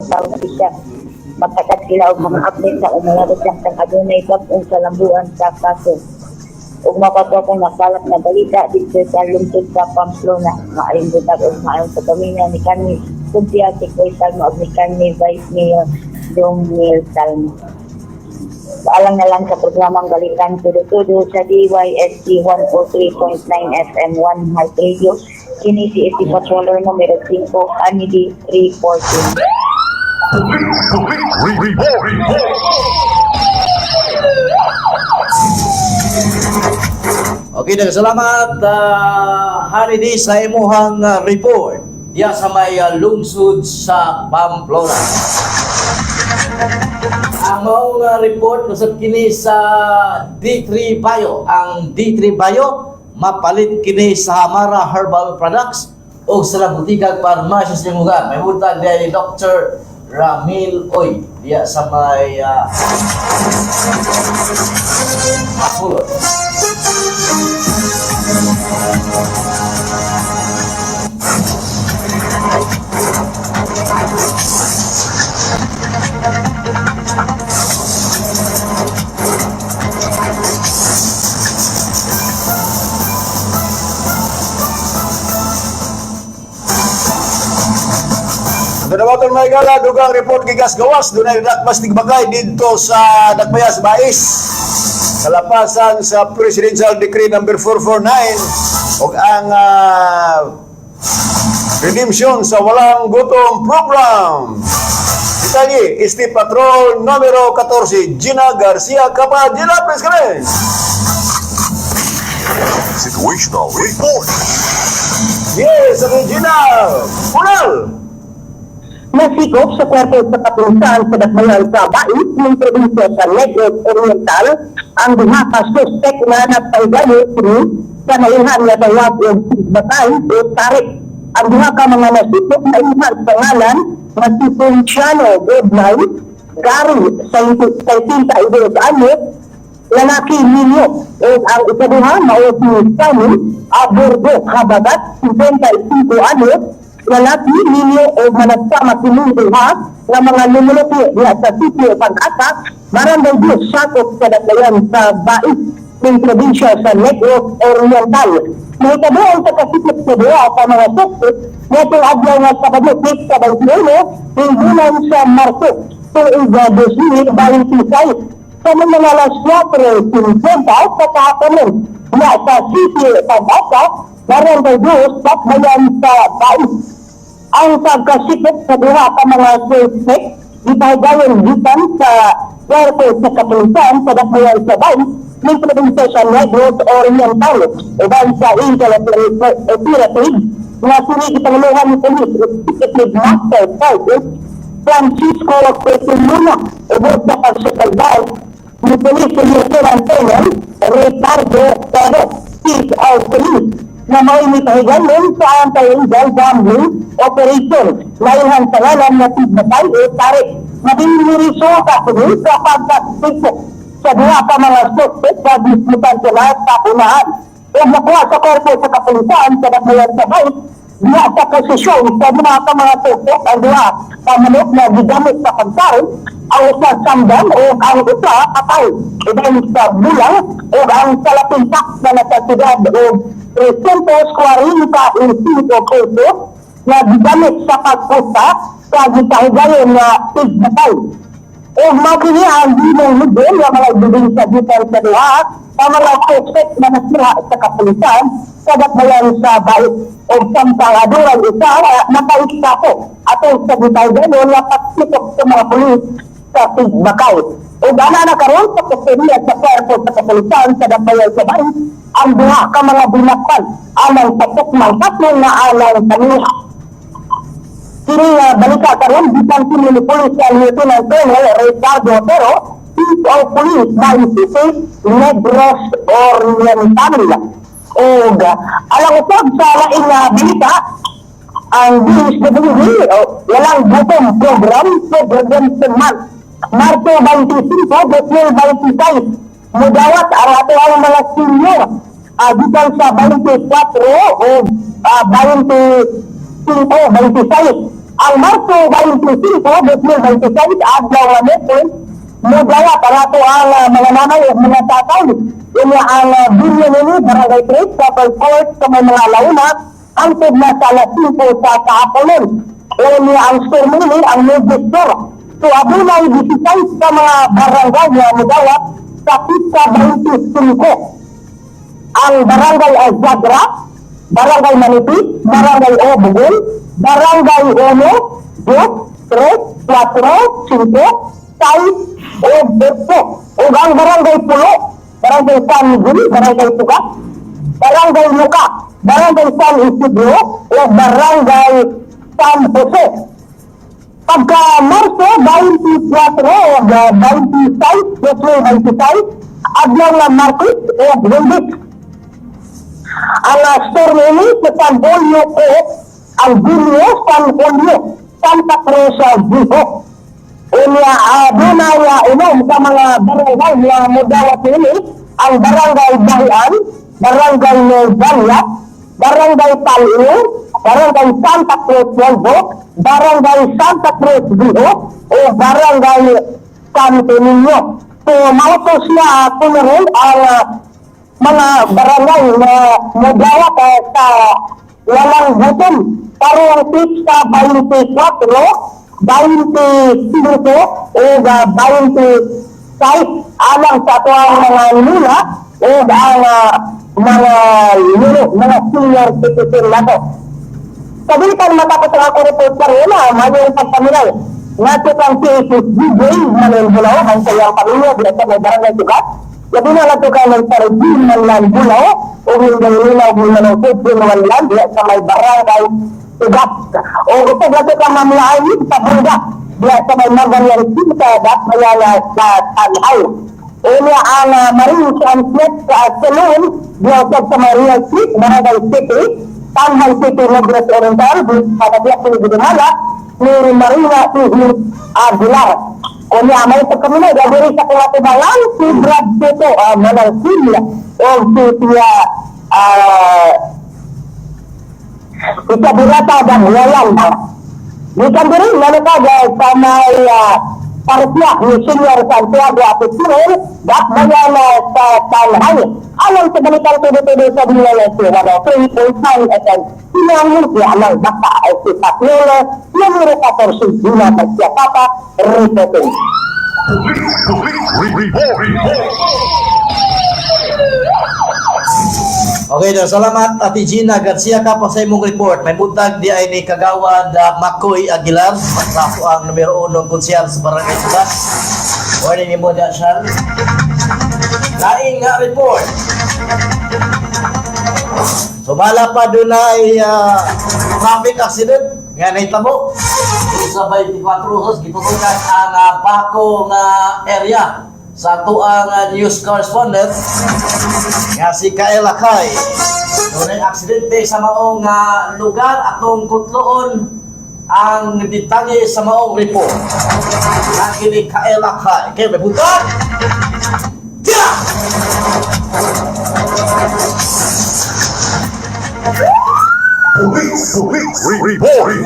sa opisya. Magkatag sila og mga update sa umalabot lang sang adunay bag-ong kalambuan sa kaso. Ug mapapatong nasalat na balita dito sa lungsod sa Pamplona, maaring butag og maayon sa pamilya ni Carmen Cynthia Ticoy Salmo ug ni Carmen Vice Mayor Dongmil Salmo. Paalang na lang sa programang Balikan Tudo-Tudo sa DYST 103.9 FM 1 Heart Radio. Kini si SC Patroller numero 5, Anidi 314. Okay, salamat Holiday sa imuhang report diya sa may lungsod sa Pamplona. Ang maong report kusog kini sa D3 Bio. Ang D3 Bio mapalit kini sa Hamara Herbal Products o sa butikag parmasya sa lugar. May butag diya ni Dr. Ramil Oy diya sa may Apulot. Danawaton may gala, dugang report gigas gawas, dunay nakmastig bagay dito sa Nagbayas Bais. Kalapasan sa Presidential Decree number 449 ug ang redemption sa walang gutom program. Detalye, ST Patrol numero 14, Gina Garcia Capadilla, please come in. Situational report. Yes, original. Punal. Nasikop sa kwarto sa kapunsahan sa Dakbayan sa Bais ng probinsya sa Negros Oriental ang duha ka suspek na napaygayo sa naihan na tawag o batay o tarik. Ang duha ka mga nasikop na iman sa ngalan na si Ponciano Goodnight, Gary, 52 anyos, lalaki ninyo. O ang ikaduha, mausing Sani, Abordo, Habagat, 55 anyos, lalaki ninyo o managsama sinuduha ng mga lumulupi diya sa sitio Pag-asa, Barangay Diyos, sakop sa Dakbayan sa Bais ng probinsya sa Negros Oriental. May kabuang sa kasikip sa duha sa mga suspect na itong adlaw nga sa Paglutik sa 21 ng bulan sa Marso tuig 2026. Sa mga alas 4:50 sa kahapon na sa sitio Pag-asa, Barangay Diyos, Dakbayan sa Bais. Ang pagkasikip sa duha ka mga suspect ipahigayon gikan sa kwarto sa kapulisan sa Dakbayan sa Bais ng probinsya sa Negros Oriental uban sa Angel Operative na sinigitangluhan ni Police Executive Master Sergeant Francisco Petiluna ubos sa pagsukalbay ni Police Lieutenant Colonel Ricardo Tado, Chief of Police, na may pahigayon sa anti-illegal gambling operation na ilhan sa ngalan na Tigbatay o Tarik. Mabiniriso ka sa pagkasipok sa duha pa mga suspect sa disputan sa lahat sa unahan. O nakuha sa korpo sa kapulisan sa Dakbayan sa Bais, diha sa posisyon sa duha pa mga suspect ang duha pamanok na gigamit sa pagkain, ang isa samdan o ang isa patay. Iban sa bulang o ang salapintak na nasasidad o 340 pesos na gigamit sa pagpusta sa gitahigayon na Tigbatay. O magini ang dinong lubon na mga ibigin sa gitan sa duha sa mga suspect na nasira sa kapulisan sa Dakbayan sa Bais o sampang-aduran isa nakaista po atong sa gitahigayon na pagsitok sa mga pulis sa Tigbatay. O gana na karon sa kusuriya sa kwarto sa kapulisan sa Dakbayan sa Bais ang duha ka mga binakpan alang sa tukmang tatlong na alang kanila. Kini balita karon bisan kini ni Police Lieutenant Colonel Ricardo Otero, Chief of Police Bais City, Negros Oriental. O alang usab sa laing balita, ang DSWD walang gutom program sa Prevention Month Marso 25, 2026. Mudawat arato ang mga senior gikan sa 24 o 25, 26 Ang Marso 25, 2026, adlaw nga Miyerkules, mudaya para to ang mga nanay at mga tatay. Ini ang bilyo nini, Barangay 3, sa Court sa may mga launa, ang na sa alas 5 sa kaaponon. Ini ang store nini, ang Medic Store. So, abunay 16 sa mga barangay na mudaya sa Pisa 25. Ang Barangay Azagra, Barangay Manipis, Barangay Obugol, Barangay 1, 2, 3, 4, 5, 6, o 8. O ang Barangay Pulo, Barangay San Miguel, Barangay Tugas, Barangay Luka, Barangay San Isidro, o Barangay San Jose. Pagka Marso 24 o 26, 26, adlaw na Martes o Lunes. Ang store nini sa San Julio o ang Julio, San Julio, Santa Cruz, Vigo. Unya dunaya inom sa mga barangay na mudawat nini, ang Barangay Bahian, Barangay Novalla, Barangay Palio, Barangay Santa Cruz, Volvo, Barangay Santa Cruz, Vigo, o Barangay Santo Niño. So, mautos na punurin ang mga barangay na mudawat sa walang gutom. Parang pista 24, 25 o 26 alang sa ito ang mga nila o ang mga nilo, mga senior citizen na ito. Sabi kan matapos ang ako report sa rin na mayroong pagpaminay. Nato kang PSSG, Manuel Bulao, ang sayang pamilya, bilang sa may barangay Tugas. Labi na nato ka ng Sarigi, Manuel Bulao, o hindi nila ng Sipin Manuel, bilang sa may barangay Tugas. O ito nato ka mamlaan sa Buda, bilang sa may Magalang Sintadat, mayala sa Tanay. O niya ang Marine Transnet sa Salon, bilang sa may Real Street, Barangay City, Tanhay City, Negros Oriental, pada biyak ni Gudumala, ni Marina Tuhil Aguilar. O niya, may pagkamunay, gagawin sa Kulatibayan, si Brad Soto, Manang Silya, o si Tia, Isabirata dan Walang. Bukan diri, nanakaga sa may parasya ni Senior Santiago Apitiro, dak mayana sa Tanhay. Alam sa balikan tudo-tudo sa bilang na siya, wala, 3.9 FM. Sinangin siya ng baka ay si Patlolo, numero 14, Dina Pagsiya Papa, reporting. Okay daw, salamat Ate Gina Garcia ka pa sa imong report. May buntag di ay ni Kagawad Makoy Aguilar, matrapo ang numero 1 konsyal sa Barangay Tugas. Morning ni mo dyan siya. Laing nga report. Sumala pa doon ay traffic accident nga nahitabo. Sa 24 hos, gitutukan ang Bako nga area sa tuang news correspondent nga si Kael Akay. Doon ay aksidente sa maong lugar atong kutloon ang detalye sa maong report. Lagi ni Kael Akay. Kaya may punta? Yeah! Police report.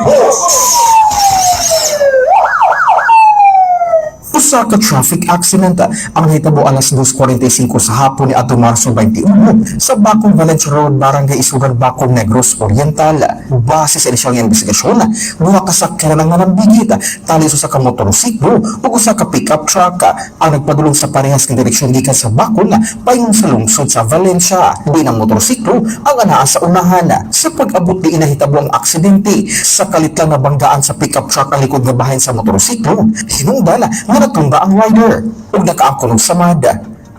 Usa ka traffic accident ang nahitabo alas 2:45 sa hapon ni adtong Marso 21 sa Bacong Valencia Road, Barangay Isugan, Bacong, Negros Oriental. Base sa inisyal nga investigasyon, duha ka sakyanan ang nanambigit tali sa ka motorsiklo ug usa ka pickup truck ang nagpadulong sa parehas nga direksyon gikan sa Bacong paingon sa lungsod sa Valencia. Di ng motorsiklo ang anaa sa unahan. Sa pag-abot di inahitabo ang aksidente sa kalitlang nabanggaan sa pickup truck ang likod nga bahin sa motorsiklo. Hinungdan nga natumba ang rider ug nakaangkon og samad.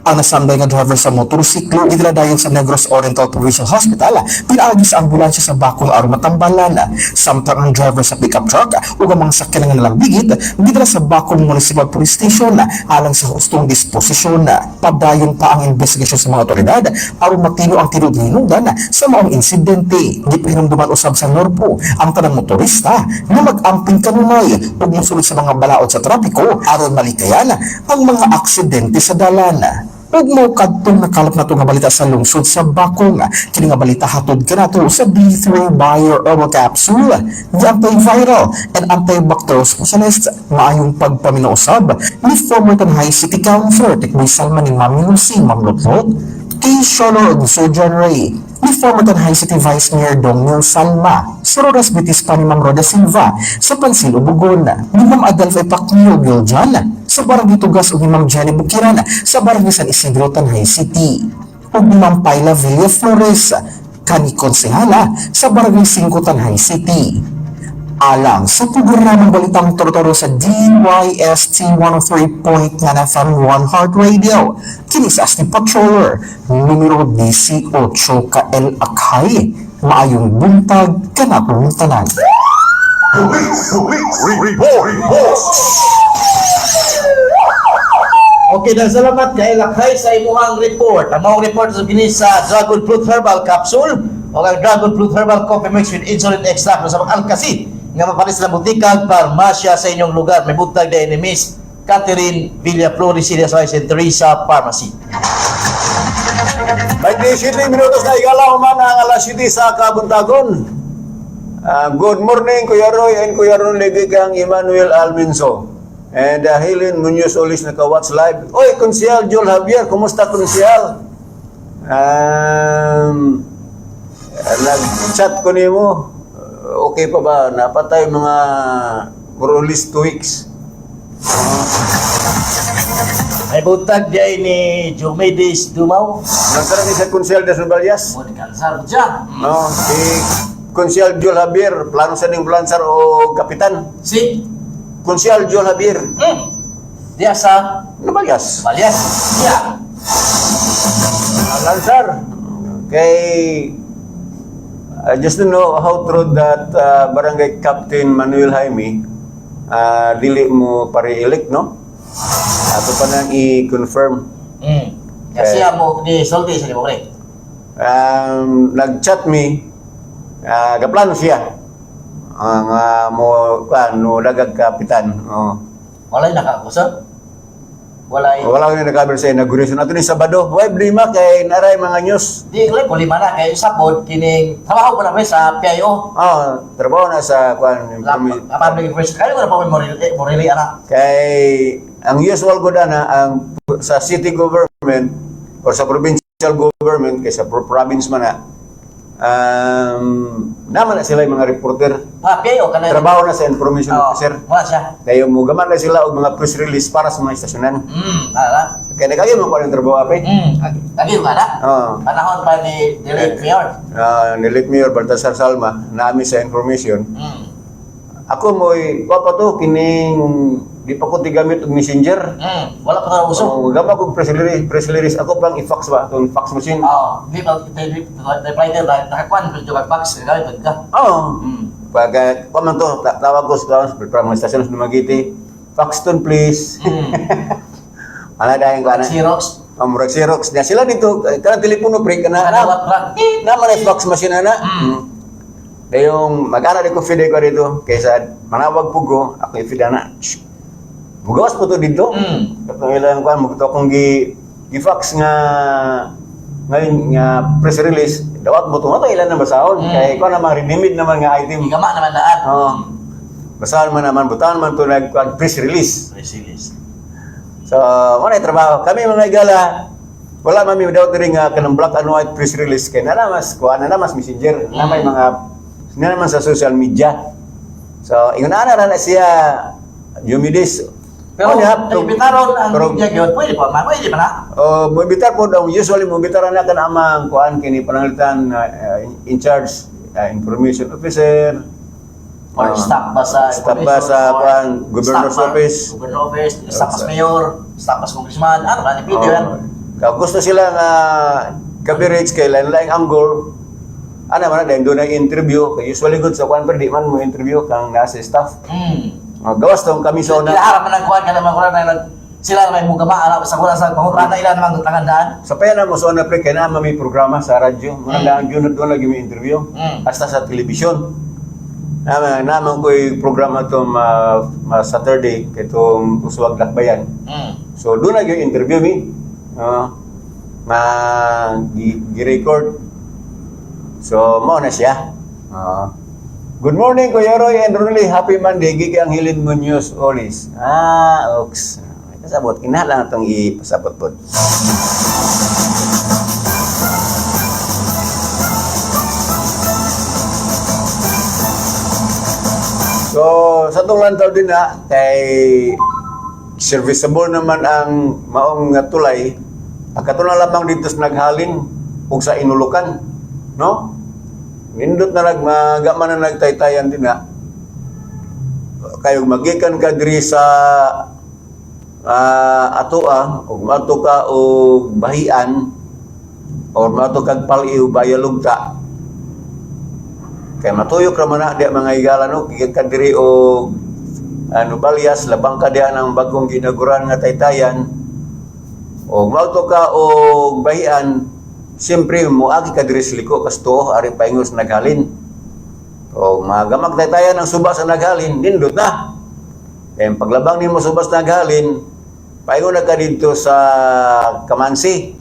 Ang nasambay nga driver sa motorsiklo idala dayon sa Negros Oriental Provincial Hospital pinaagi sa ambulansya sa Bacong aron matambalan. Samtang ang driver sa pickup truck ug ang mga sakyanan nga nalambigit gidala sa Bacong Municipal Police Station alang sa hustong disposisyon. Padayon pa ang investigasyon sa mga otoridad aron matino ang tinud hinungdan sa maong insidente. Gipahinumduman usab sa Norpo ang tanang motorista na mag-amping kanunay ug mosulod sa mga balaod sa trapiko aron malikayan ang mga aksidente sa dalan. Ug mo kadtong nakalap na nga balita sa lungsod sa Bakong. Kini nga balita hatod kanato sa D3 Bio Herbal Capsule, the antiviral and antibacterial specialist maayong pagpaminausab ni former Tanhay City Councilor Tikboy Salma ni Mami Lucy Mamlutlot kay Sholo ug Sojan Ray ni former Tanhay City Vice Mayor Dongyo Salma, si Rodas Bitis pa ni Ma'am Roda Silva sa Pansilo Bugon, ni Ma'am Adelpha Ipaknio Giljan sa Barangay Tugas ug ni Ma'am Jenny Bukiran sa Barangay San Isidro, Tanhay City, ug ni Ma'am Paila Villa Flores kani konsehala sa Barangay 5, Tanhay City. Alang sa programang balitang Toro-Toro sa DYST 103.9 FM 1 Heart Radio, kini sa Asti Patroller, numero 18 ka El Akhay, maayong buntag kanatong tanan. Police report. Okay, dan salamat kay Lakay sa imuhang report. Ang mga report sa kini sa Dragon Fruit Herbal Capsule o ang Dragon Fruit Herbal Coffee Mix with Insulin Extract sa Alcasi nga mapalis na butikag parmasya sa inyong lugar. May butag na Miss Catherine Villaflores, Sirius Vice and Teresa Pharmacy. 27 minutos na igalaw man ang alas 7 sa Kabuntagon. Good morning, Kuya Roy and Kuya Ron Legigang Emmanuel Alminso. And Helen Munoz Olis naka-watch live. Oy, Konsyal Joel Javier, kumusta Konsyal? Nag-chat ko nimo. Okay pa ba? Napatay mga for at least 2 weeks. May butag diay ni Jomedis Dumaw. Nagtara ni sa Konsyal de Subalyas. Mo kansar dyan. No, si Konsyal Joel Javier, plano sa ning Blansar o Kapitan. Si Konsyal Joel Javier. diya sa Nabalyas. Balyas. Diya. Lansar. Kay I just don't know how true that Barangay Captain Manuel Jaime dili mo pare-elect, no? Ato pa nang i-confirm. Kasi mo ni Soldi sa libre. Nag-chat me, gaplano siya. Ang no dagag kapitan. Walay nakakusap. Walay. Wala ko na nag-cover sa inauguration. Ato ni Sabado. Why blima kay naray mga news? Di ko kung lima na kay sapod kining trabaho ko na ba sa PIO. Trabaho na sa Public Information. Kaya ko na pa morili ana. Kay ang usual ko na ang sa city government or sa provincial government kay sa province man na naman na sila yung mga reporter PIO kanay. trabaho na sa information officer Wala siya. kaya mugaman na sila og mga press release para sa mga istasyonan Ala. kaya nagkayo mo ko ng trabaho apay Agi ba na? Panahon pa ni Derek Mayor. Nilit Mayor Baltasar Salma naami sa information ako mo'y pa to kining di pa ko tigamit og messenger. Wala pa na uso. Gama ko press release ako pang i-fax ba itong fax machine. Di ba reply din nakakuan pero jug box gamit ka. Pag man to tawag ko sa mga stasyon sa Dumaguete. Fax ton please. Ana dayon ko ana. Xerox. Murag Xerox na sila dito kanang telepono pre kana Kanawat ra. naman ay fax machine ana. Dayong magana di ko fide ko dito kaysa manawag pugo ako i-fide na. Mugawas po to dito. Katong ilang kuan mo kung gi-fax nga press release dawat mo to ilan na basahon kay kuan naman redeemed naman nga item. Igama naman daan. Basahan man naman butaan man to nag press release. Release. So, wala trabaho. Kami mga igala wala mami daw diri nga kanang black and white press release kay na mas kuan na mas messenger na may mga na naman sa social media. So, ingon ana na siya Jumidis. Pero bitaron ang gyud pwede pa na. Mo bitar po daw usually mo bitaran na kan amang kuan kini pananglitan in charge information officer. Staff ba sa kuan governor's office. Governor office, staff as mayor, staff as congressman, ano ba ni pwede yan. Kung gusto sila nga coverage kay lain-laing angle ana man dayon doon ay interview kay usually good sa kuan pero di man mo interview kang nasa staff. Gawas tong kami sa una. Kailangan man nagkuhan ka naman kuran na sila na may mugama ala sa kuran sa pangutan na ilan namang tangandaan. Sa paya na mo sa una pre kay na may programa sa radyo. Muna lang yun doon lagi may interview. Hasta sa television. Naman ko yung programa to Saturday kay tong Uswag Lakbayan. So doon lagi yung interview mi. nga gi-record. So mo na siya. Good morning Kuya Roy and Ronnie, happy Monday. Gigi ang Hilin Munoz Olis. Oks. Kasabot kinahanglan atong ipasabot pod. So, sa itong lantaw din kay serviceable naman ang maong nga tulay, pagkatuna lamang dito sa naghalin o sa inulukan, no? Nindot na magaman na nagtaytayan din kayo magikan ka diri sa atoa, o mato ka o bahian, o mato kag paliw bayalugta, kay matuyok raman na di mga igala no gikan ka diri o balyas labang ka diha ng bagong ginaguran nga taytayan o mauto ka o bahian, siyempre muagi ka diri sa liko kasto ari paingos naghalin o magamag taytayan ang suba sa naghalin nindot na kay paglabang nimo subas naghalin paingon na ka dito sa Kamansi,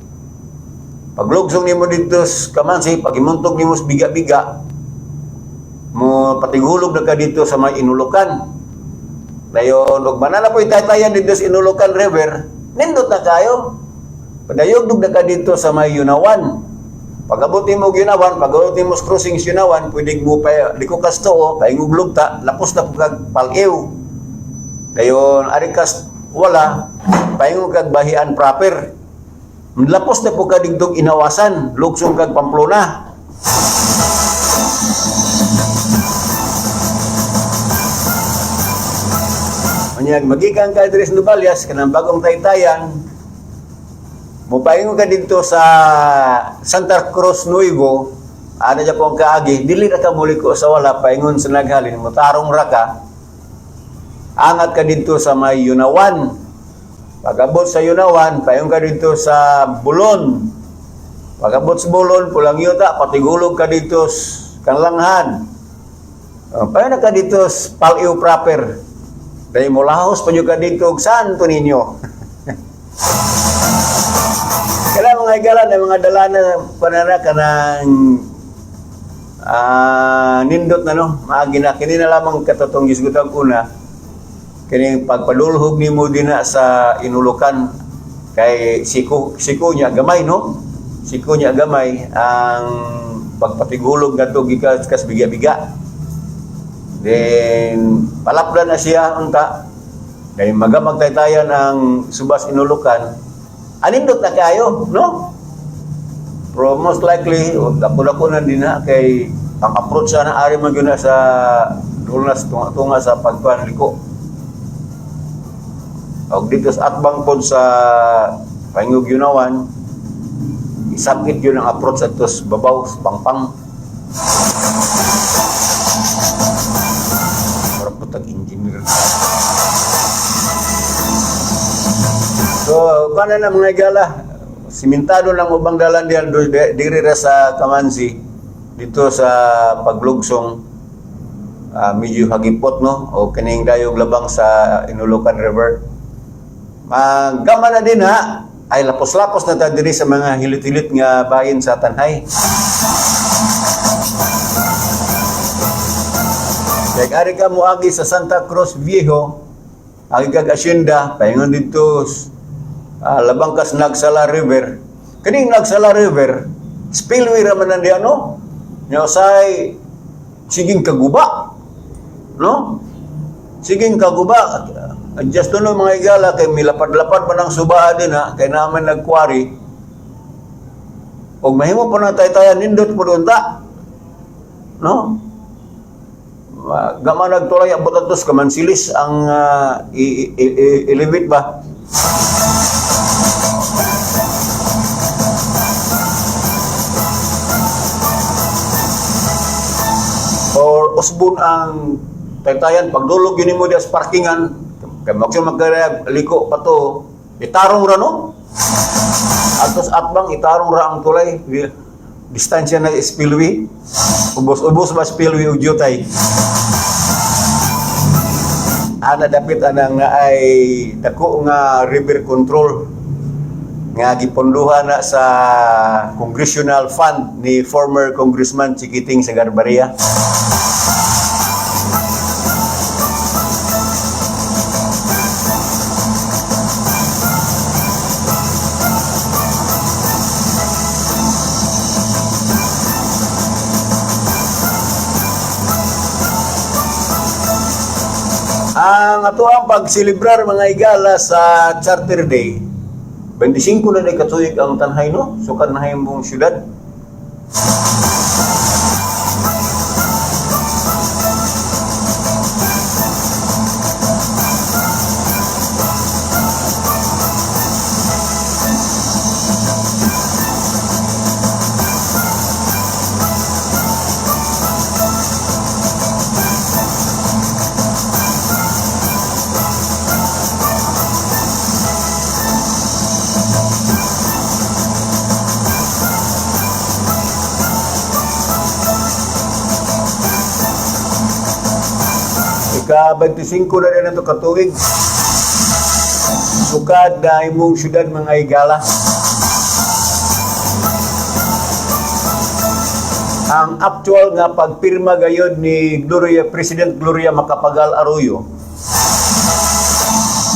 paglugsong nimo dito sa Kamansi, pagimuntog nimo sa biga-biga mo patigulog na ka dito sa may inulukan. Dayon og manana po itaytayan dito sa Inulukan River, nindot na kayo. Padayogdog na ka dito sa may Yunawan. Pag-abot mo Yunawan, pag-abot mo sa crossing Yunawan, pwede mo pa liko kasto, paingog lugta, lapos na pag pal-ew. Dayon ari kas wala, paingog kag bahian proper. Lapos na po ka digdog Inawasan, lugsong kag Pamplona. Magikan ka diri sa Nubalias kanang bagong taytayan, mupaingon ka dito sa Santa Cruz Nuevo, ana dya pong kaagi, dili ra ka muliko sa wala, paingon sa naghalin, mutarong ra ka, angat ka dito sa may Yunawan. Pag-abot sa Yunawan, paingon ka dito sa Bulon. Pag-abot sa Bulon, pulang yuta, patigulog ka dito sa Kanlanghan. Paingon ka dito sa Paliw proper. Dahil mulahos pa nyo ka dito, santo ninyo. Kaya mga igalan, mga dalana, panara ka ng nindot na no, maagi na, kini na lamang katotong gisgutang una, kini pagpadulhog ni mo din sa Inulukan, kay siko niya gamay no, siko niya gamay, ang pagpatigulog na to, gikas biga-biga. Then, palapdan na siya unta. Dahil magamag taytayan ang subas Inulukan. Anindot na kayo, no? Pero most likely, dako-dako na din kay ang approach na ari man yun sa dulas tunga sa pagkuhan liko. O dito sa atbang pod sa Paingog Yunawan, isakit yun ang approach at tos babaw, pangpang. Engineer. So, paano na mga igala? Simintado ng ubang dalan diyan diri ra sa Kamansi dito sa paglugsong medyo hagipot no o kining dayog labang sa Inulukan River. Magama na din ay lapos-lapos na ta diri sa mga hilit-hilit nga bahin sa Tanhay. Kaya ari ka muagi sa Santa Cruz Viejo, agi kag asyenda, paingon dito labang kas Nagsala River. Kaning Nagsala River, spillway raman na diyan no? Nya say siging kaguba. No? Siging kaguba. Adjust no mga igala kay milapad-lapad pa ng subaa din kay naman nagkwari. Og mahimo pa na taytayan nindot pud unta. No? Gama nagtulay ang botatos Kamansilis ang ilibit ba? Or usbon ang taytayan pagdulog yun mo sa parkingan kay magsyo magliko pa to itarong ra no? Atos atbang itarong ra ang tulay distansya na spillway ubos ba spillway o jutay ana dapit anang ay dako nga river control nga gipondohan na sa congressional fund ni former Congressman Chiquiting Sagarbaria. Ang ato ang pagsilibrar mga igala sa Charter Day, 25 na day katuig ang tanhay no, so kanhay mong syudad. Ika-25 na rin ito katuig. Sukad na imong syudad mga igala. Ang actual nga pagpirma gayod ni President Gloria Macapagal Arroyo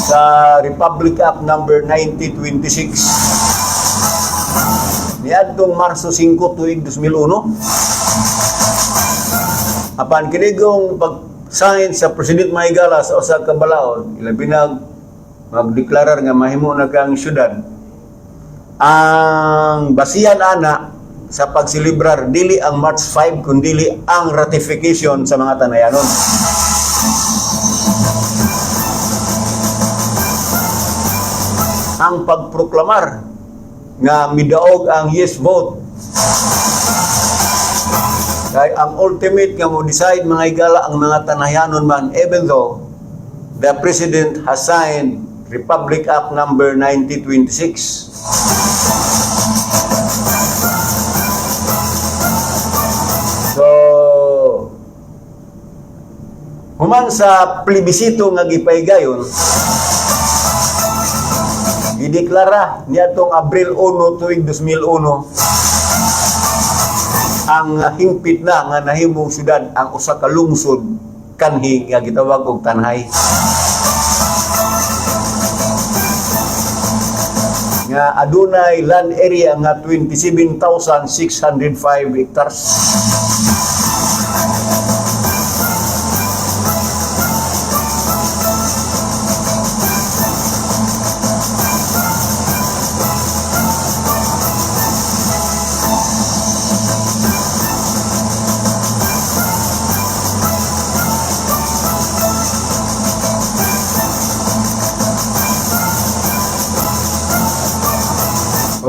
sa Republic Act number 9026 niadtong Marso 5 tuig 2001. Apan kinigong pag-sign sa President Maygala sa usa ka balaod, ilabi na magdeklarar nga mahimo na kang syudad. Ang basihan ana sa pagsilibrar dili ang March 5 kundi ang ratification sa mga tanayanon. Ang pagproklamar nga midaog ang yes vote. Kaya ang ultimate nga mo decide mga igala ang mga tanayanon man, even though the President has signed Republic Act number 9026. So, human sa plebisito nga gipaygayon, gideklara niadtong Abril 1 tuig 2001 ang hingpit na nga nahimong syudad ang usa ka lungsod kanhi nga gitawag og Tanhay. Nga adunay land area nga 27,605 hectares.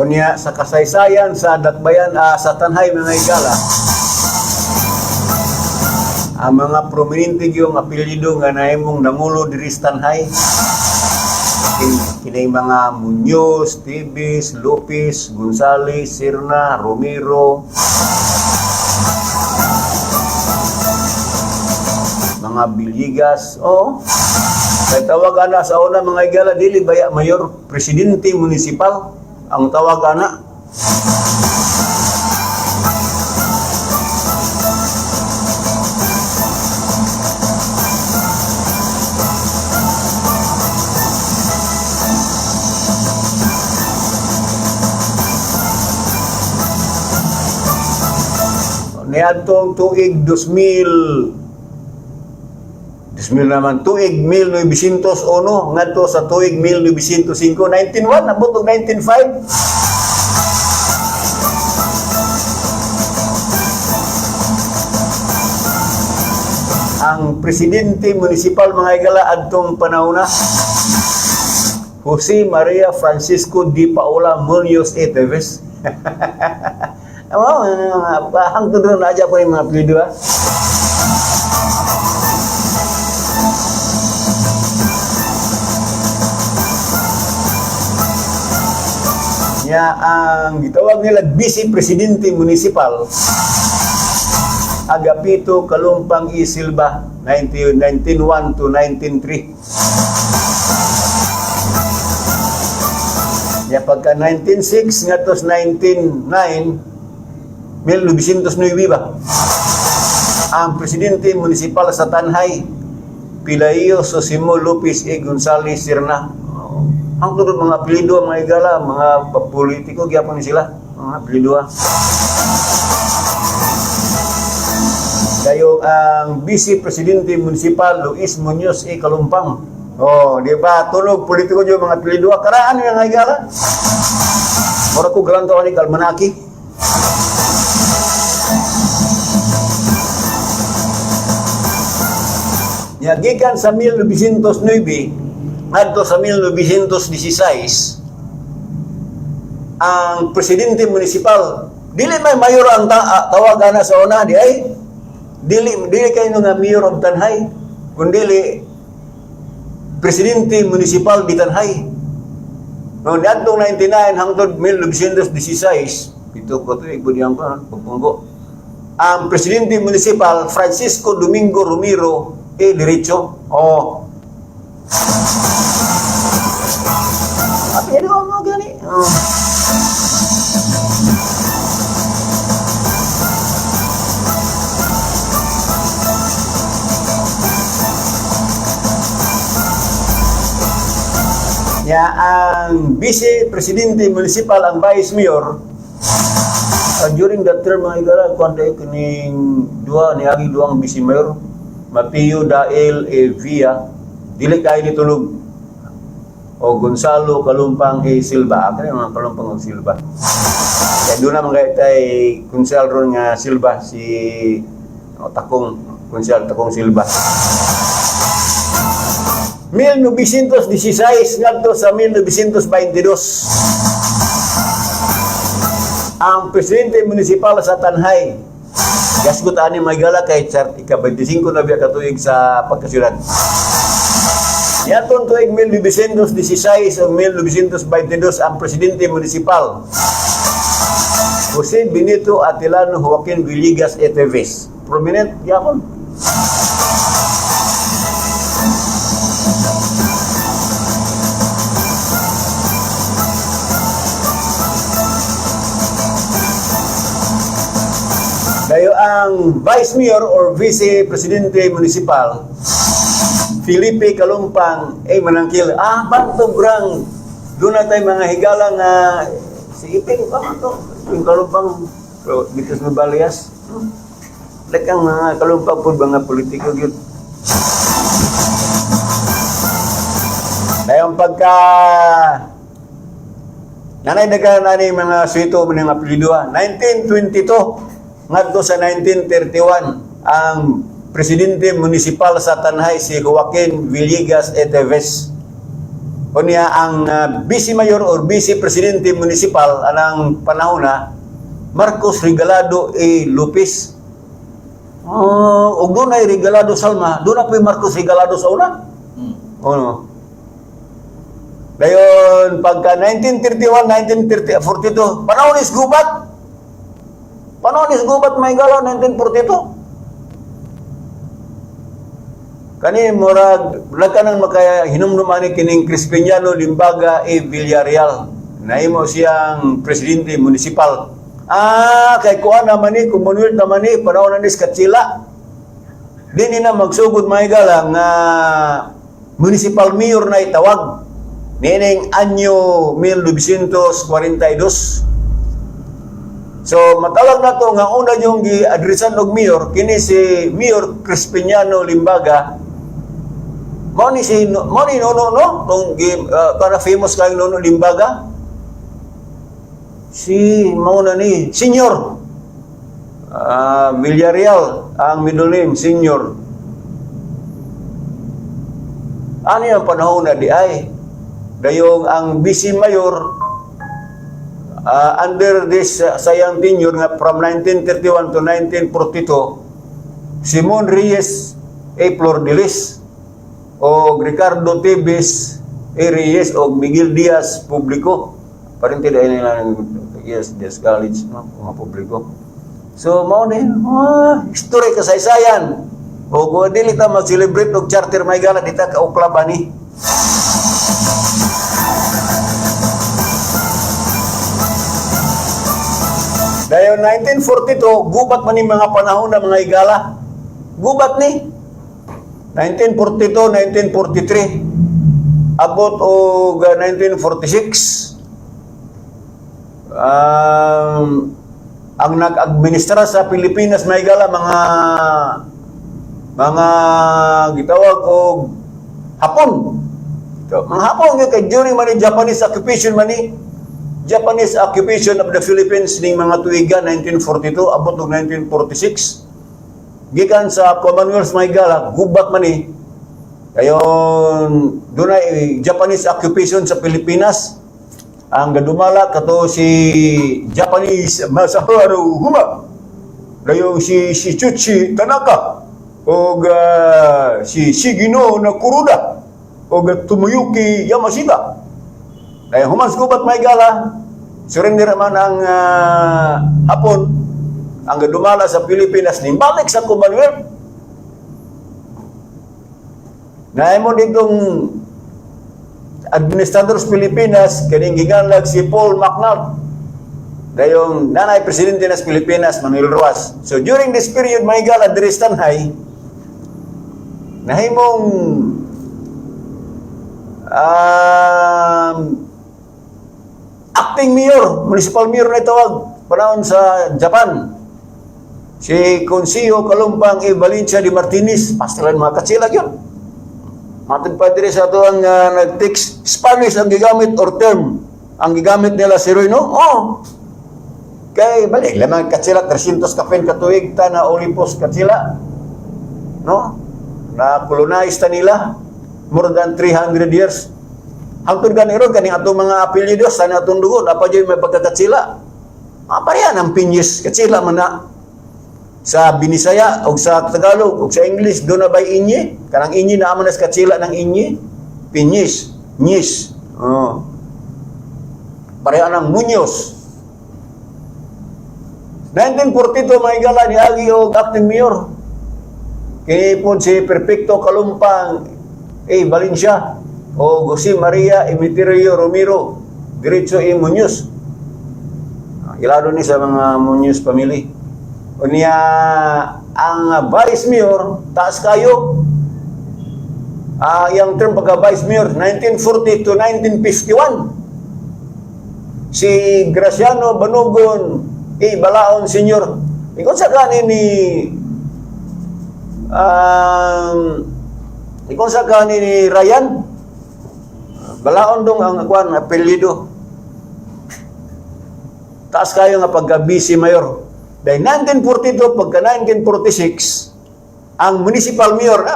Unya sa kasaysayan sa Dakbayan sa Tanhay mga igala, ang mga prominente yung apelyido nga nahimong nangulo diri sa Tanhay, kinay mga Muñoz, Tibis, Lopez, Gonzales, Serna, Romero, mga Villegas, kay tawag ana sa una mga igala dili baya mayor, presidente municipal ang tawag ana. Niadtong tuig 2000 naman tuig 1901 ngadto sa tuig 1905 1901 abot og 1905. Ang presidente municipal mga igala adtong panahona Jose Maria Francisco Di Paula Muñoz Eteves. Hangtod ron na po yung mga apelido ha. Nya ang gitawag nila Vice Presidente Municipal Agapito Kalumpang E. Silva 1901 to 1903. Ya Ya pagka 1906 ngatos 1909 1909 ba? Ang presidente municipal sa Tanhay Pilaio Sosimo Lopez E. Gonzales Sirna. Ang turod mga apelido mga igala, mga politiko gyapon ni sila, mga apelido. Kayo ang Vice Presidente Municipal Luis Muñoz E. Kalumpang. Oh, di ba? Tunog politiko nyo mga apelido. Karaan nyo nga igala. Mura ko galanto ni Kalmanaki. Gikan sa 1909 adto sa 1916 ang presidente municipal dili may mayor ang tawag ana sa una di ay dili kayo nga mayor of Tanhay kundi presidente municipal di Tanhay. No adtong 99 hangtod 1916 ito ko to ibudiyang ko pagpunggo ang presidente municipal Francisco Domingo Romero E. Derecho. Oh. Tapi ada orang gani. Oh. Ya, ang Vice Presidente Municipal ang Vice Mayor during that term mga igala kuanday kining niagi duang Vice Mayor Mapio Dael E. Villa dili kay nitulog o Gonzalo Kalumpang E. Silva kani mga Kalumpang o Silva kaya doon naman kayo tay Kunsel ron nga Silva si Takong Kunsel Takong Silva 1916 ngadto sa 1922 ang presidente municipal sa Tanhay gasgot ani magala kay chart ika-25 na biya katuig sa pagkasyudad. Yaton tuig 1916 o 1922 ang presidente municipal Jose Benito Atilano Joaquin Villegas Eteves. Prominent yapon. Dayo ang Vice Mayor or Vice Presidente Municipal Felipe Kalumpang ay manangkil. Bantog rang doon na tayo mga higala nga si Iping pa ito. Iping Kalumpang dito sa Balias. Lekang mga Kalumpang po mga politiko yun. Dayo ang pagka nanay nagkanani mga suito mga apelido 1922 ngadto sa 1931 ang presidente municipal sa Tanhay si Joaquin Villegas Eteves. Unya ang vice mayor or vice presidente municipal anang panahon na Marcos Regalado E. Lopez. Og doon ay Regalado Salma, doon na po yung Marcos Regalado sa una. No? Dayon pagka 1931, 1942, panahon is gubat. Panahon is gubat may gala 1942. Kani murag lagkanang makaya hinumduman ni kining Crispiniano Limbaga E. Villarreal. Naimo siyang presidente municipal. Kay kuan naman ni Commonwealth naman ni panahon ni Katsila. Dini na magsugod may gala nga municipal mayor na itawag. Nining anyo 1942. So matawag na to nga una yung gi-adresan og mayor kini si Mayor Crispiniano Limbaga. Mao ni Nono no tong para famous kay Nono Limbaga. Si mao na ni Senior Villarreal ang middle name Senior. Ano yung panahon na di ay dayong ang vice mayor under this sayang tenure nga from 1931 to 1942 Simon Reyes A. Flordelis o Ricardo Tebes A. Reyes o Miguel Diaz Publico parang tidak nila yes Diaz College no mga publiko so mao ni history kasaysayan o kung dili ta mag-celebrate og charter may gala dita ka uklaba ni Dahil 1942, gubat man ni mga panahon ng mga higala. Gubat ni. 1942, 1943, abot o 1946. Ang nag-administra sa Pilipinas may gala mga gitawag o Hapon. Mga Hapon yung kay during man Japanese occupation man Japanese occupation of the Philippines ning mga tuiga 1942 abot og 1946. Gikan sa Commonwealth may gala gubat man kayon dunay Japanese occupation sa Pilipinas. Ang gadumala kato si Japanese Masaharu Huma, dayo si Chuchi Tanaka, o si Shigino Kuruda, o Tomoyuki Yamashita. Dayo humans gubat may gala, surrender man ang Hapon, ang gadumala sa Pilipinas, nimbalik sa Commonwealth. Naimo ditong Administrador sa Pilipinas, kaning giganlag si Paul MacNaught. Dayong nanay presidente nas Pilipinas, Manuel Roas. So during this period, may gala diri sa Tanhay, nahimong acting mayor, municipal mayor na tawag, panahon sa Japan. Si Consiglio Kalumpang E. Valencia de Martinez, pastilan mga katsilag yun. Matid pa diri sa ito ang nag-text Spanish ang gigamit or term ang gigamit nila si Roy, no? Kay balik lamang katsila 300 kapen katuig ta na Olympus katsila, no? Na colonize ta nila more than 300 years. Hangtod ganiro kaning atong mga apelyidos sa atong dugon apa jay may pagkakatsila. Pareha ng pinyes katsila man na. Sa Binisaya o sa Tagalog o sa English do na bay inye, kanang inye na amo nas katsila ng inye, pinyis, nyis. Pareha ng Muñoz. 1942 may gala ni agi og acting mayor. Kini po si Perfecto Kalumpang Valencia o Jose Maria Emiterio Romero diretso Muñoz. Ilado ni sa mga Muñoz family. Unya ang vice mayor taas kayo. Yung term pagka vice mayor 1940 to 1951. Si Graciano Banugon Balaon Senior. Ikon sa kanin ni Ryan Balaon dong ang kuan apelyido. Taas kayo nga pagka vice mayor. Dahil 1942 pagka 1946 ang municipal mayor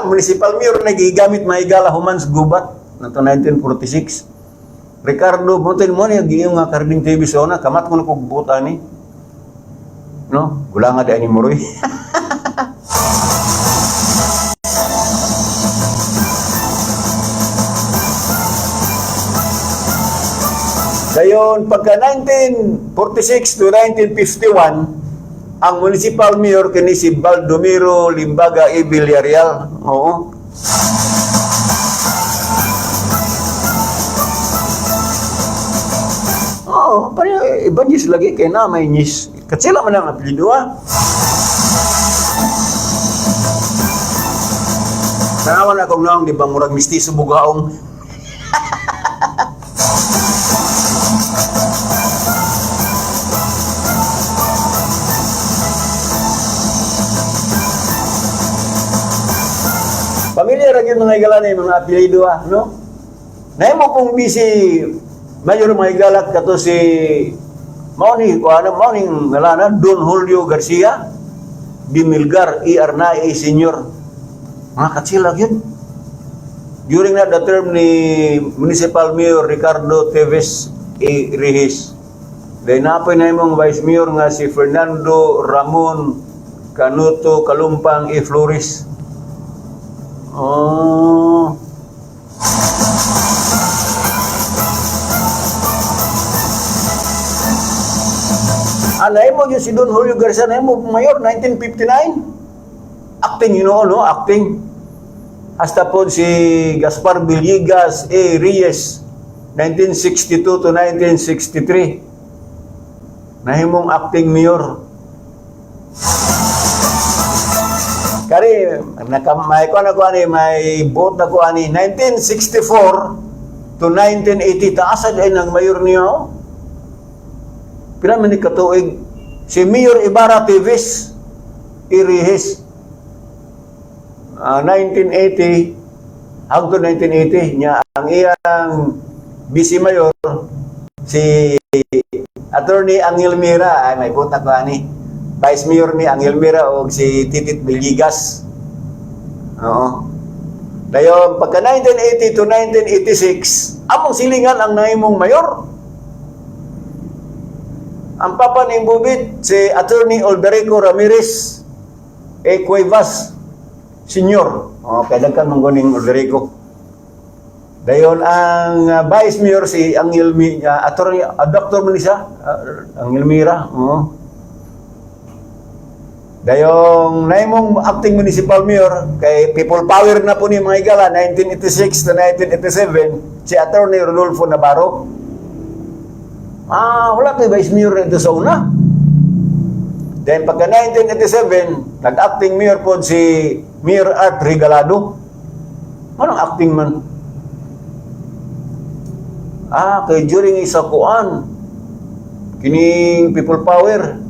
na gigamit mahigala humans gubat nato 1946 Ricardo Monten mo niya giyong nga karding TV sona kamat mo na kugbuta ni no gula nga dahil ni Moroy. Dayon pagka 1946 to 1951 ang municipal mayor kini si Baldomiro Limbaga E. Villarreal. Oo. Pareho iba nyis lagi kay na may nyis. Katsila man ang apelyido Tanawan akong naong di ba murag mistiso bugaong. Pamilya ra gyud mga higala na mga apelyido no? Nahimo kong busy mayor mga higala kato si Mauning ngalana Don Julio Garcia Di Milgar E. Arnay Senior. Mga katsilag yun. During the term ni Municipal Mayor Ricardo Teves E. Reyes. Dahil napay na imong Vice Mayor nga si Fernando Ramon Canuto Kalumpang E. Flores. Alay mo yung si Don Julio Garcia na mo mayor 1959 acting acting hasta po si Gaspar Villegas A. Reyes 1962 to 1963 nahimong acting mayor. Kari may kuan ako ani may vote ako ani 1964 to 1980 taas ay nang mayor niyo. Pila man ni katuig si Mayor Ibarra Teves Irihis 1980 hangtod 1980 niya ang iyang vice mayor si Attorney Angel Mira ay may buta ko ani Vice Mayor ni Angel Mira o si Titit Belgigas. Oo. Dayon pagka 1980 to 1986 among silingan ang nahimong mayor. Ang papa ni Bubit si Attorney Alderico Ramirez Cuevas Senior. Okay, dagkan mong guning Alderico. Dayon ang Vice Mayor si Angel Attorney Dr. Melissa Angel Mira. Dayong naimong acting municipal mayor kay People Power na po ni mga igala 1986 to 1987 si Attorney Rodolfo Navarro. Wala kay Vice Mayor nito sa una. Then pagka 1987 nag-acting mayor po si Mayor Art Regalado. Anong acting man? Kay during isa kuan kining People Power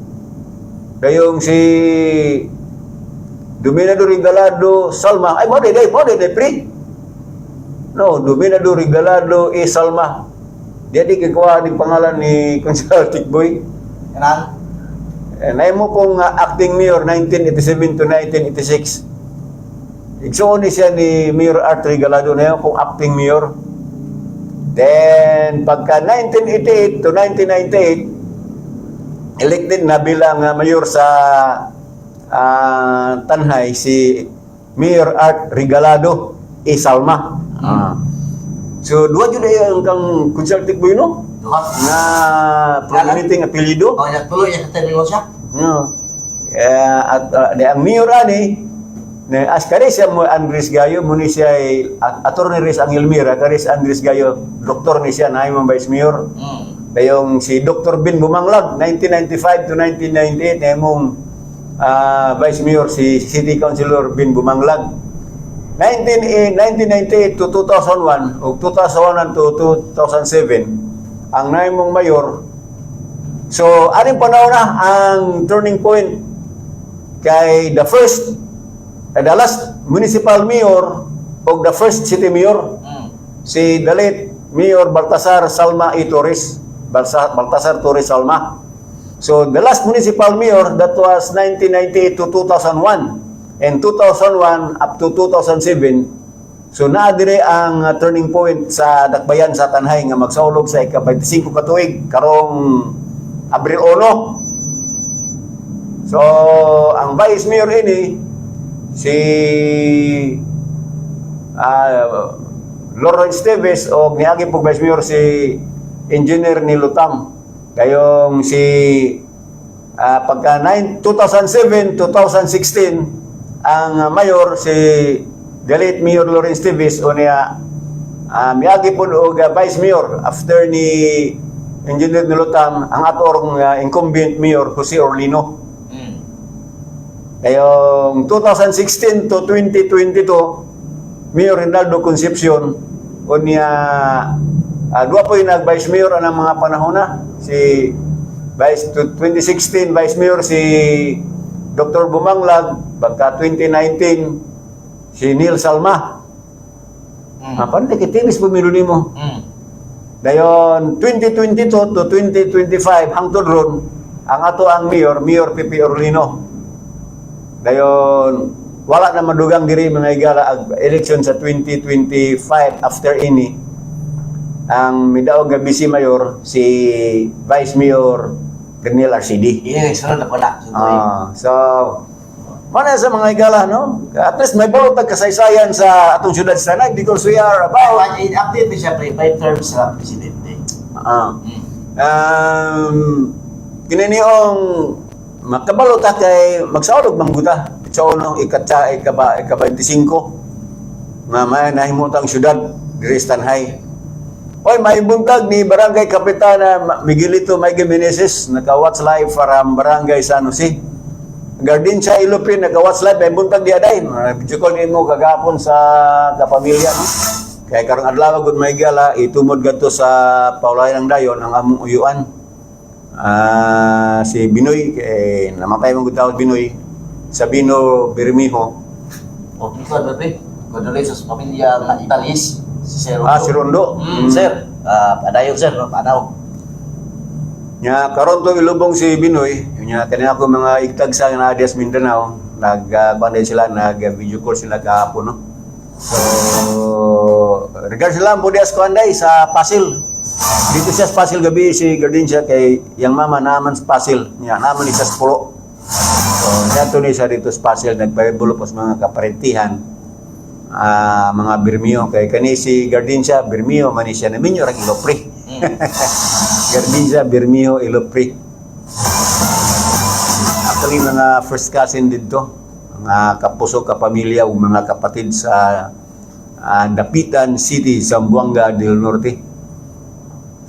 kayong si Dominado Regalado Salma ay mo de pre no Dominado Regalado Salma dia di kikuha ni pangalan ni Consul Tikboy Kanan? nay mo pong acting mayor 1987 to 1986 igsuon ni siya ni Mayor Art Regalado na yun pong acting mayor. Then pagka 1988 to 1998 elected na bilang mayor sa Tanhay si Mayor Art Regalado Salma. So duha jud ay ang consulting boy no na prominente nga apelyido. Tuloy niya katanong siya. At ang mayor ani na askari siya mo Andres Gayo mo ni siya Attorney Reyes Angel Mira karis Andres Gayo doktor ni siya na imong vice mayor. Dayong si Dr. Bin Bumanglag 1995 to 1998 na imong Vice Mayor si City Councilor Bin Bumanglag 1998 to 2001 o 2001 to 2007 ang naimong mayor. So aning panahon na ang turning point kay the last municipal mayor o the first city mayor si the late Mayor Baltasar Salma E. Torres. Baltasar Torres Salma. So the last municipal mayor that was 1998 to 2001 and 2001 up to 2007. So naa dire ang turning point sa dakbayan sa Tanhay nga magsaulog sa ika-25 katuig karong Abril 1. So ang vice mayor ini si Lawrence Teves o niagi pog vice mayor si Engineer ni Lutang. Kayong si pagka 2007 2016 ang mayor si Galit Mayor Lawrence Teves o niya miagi po og vice mayor after ni Engineer ni Lutang ang atorong incumbent mayor Jose Orlino. Kayong 2016 to 2022 Mayor Rinaldo Concepcion o niya duwa po yung nag-Vice Mayor ang mga panahon na. Si 2016 Vice Mayor si Dr. Bumanglag, pagka 2019 si Neil Salma. Paano nakitinis pumilo ni mo? Dayon 2022 to 2025 hangtod ron ang ato ang Mayor Pipi Orlino. Dayon wala na madugang diri mga igala ag election sa 2025 after ini. Ang midaog nga vice mayor si Vice Mayor Daniel RCD. Sunod na pala. So mana sa mga igala no? At least may bawat kasaysayan sa atong syudad sa Tanay because we are about update ni siya by terms sa presidente. Kininiong makabalo ta kay magsaulog mangguta sa unang ika-25 nga may nahimutang syudad diri sa Tanhay. Oy, may buntag ni Barangay Kapitana Miguelito Miguel Meneses, naka-watch live from Barangay San Jose. Gardin sa Ilopin, naka-watch live, may buntag di aday. Video call mo kagapon sa kapamilya, no? Kaya karong adlaw gud may gala, itumod gadto sa Paulayan ng Dayon ang among uyuan. Si Binoy, namatay mong gud Binoy, Sabino Bermijo. O, ito ba, pre? Condolences sa pamilya na Italis. Si Sir Rondo. Si Rondo. Sir, padayon sir, no? Panaw. Nya karon to ilubong si Binoy, nya kanina ako mga igtag sa Nadias Mindanao, nag-banday sila, nag-video call sila kahapon, no. So, regards sila po dias ko anday sa Pasil. Dito siya sa Pasil gabi si Gardincia kay yang mama naman sa Pasil, nya naman isa sa pulo. So, nato ni sa dito sa Pasil nagpahibulo po sa mga kaparentihan. Mga Birmio kay kani si Gardincia Birmio man siya namin yung Ilopre. Gardincia Birmio Ilopre. Actually mga first cousin dito, mga kapuso kapamilya ug mga kapatid sa Dapitan City, Zamboanga del Norte.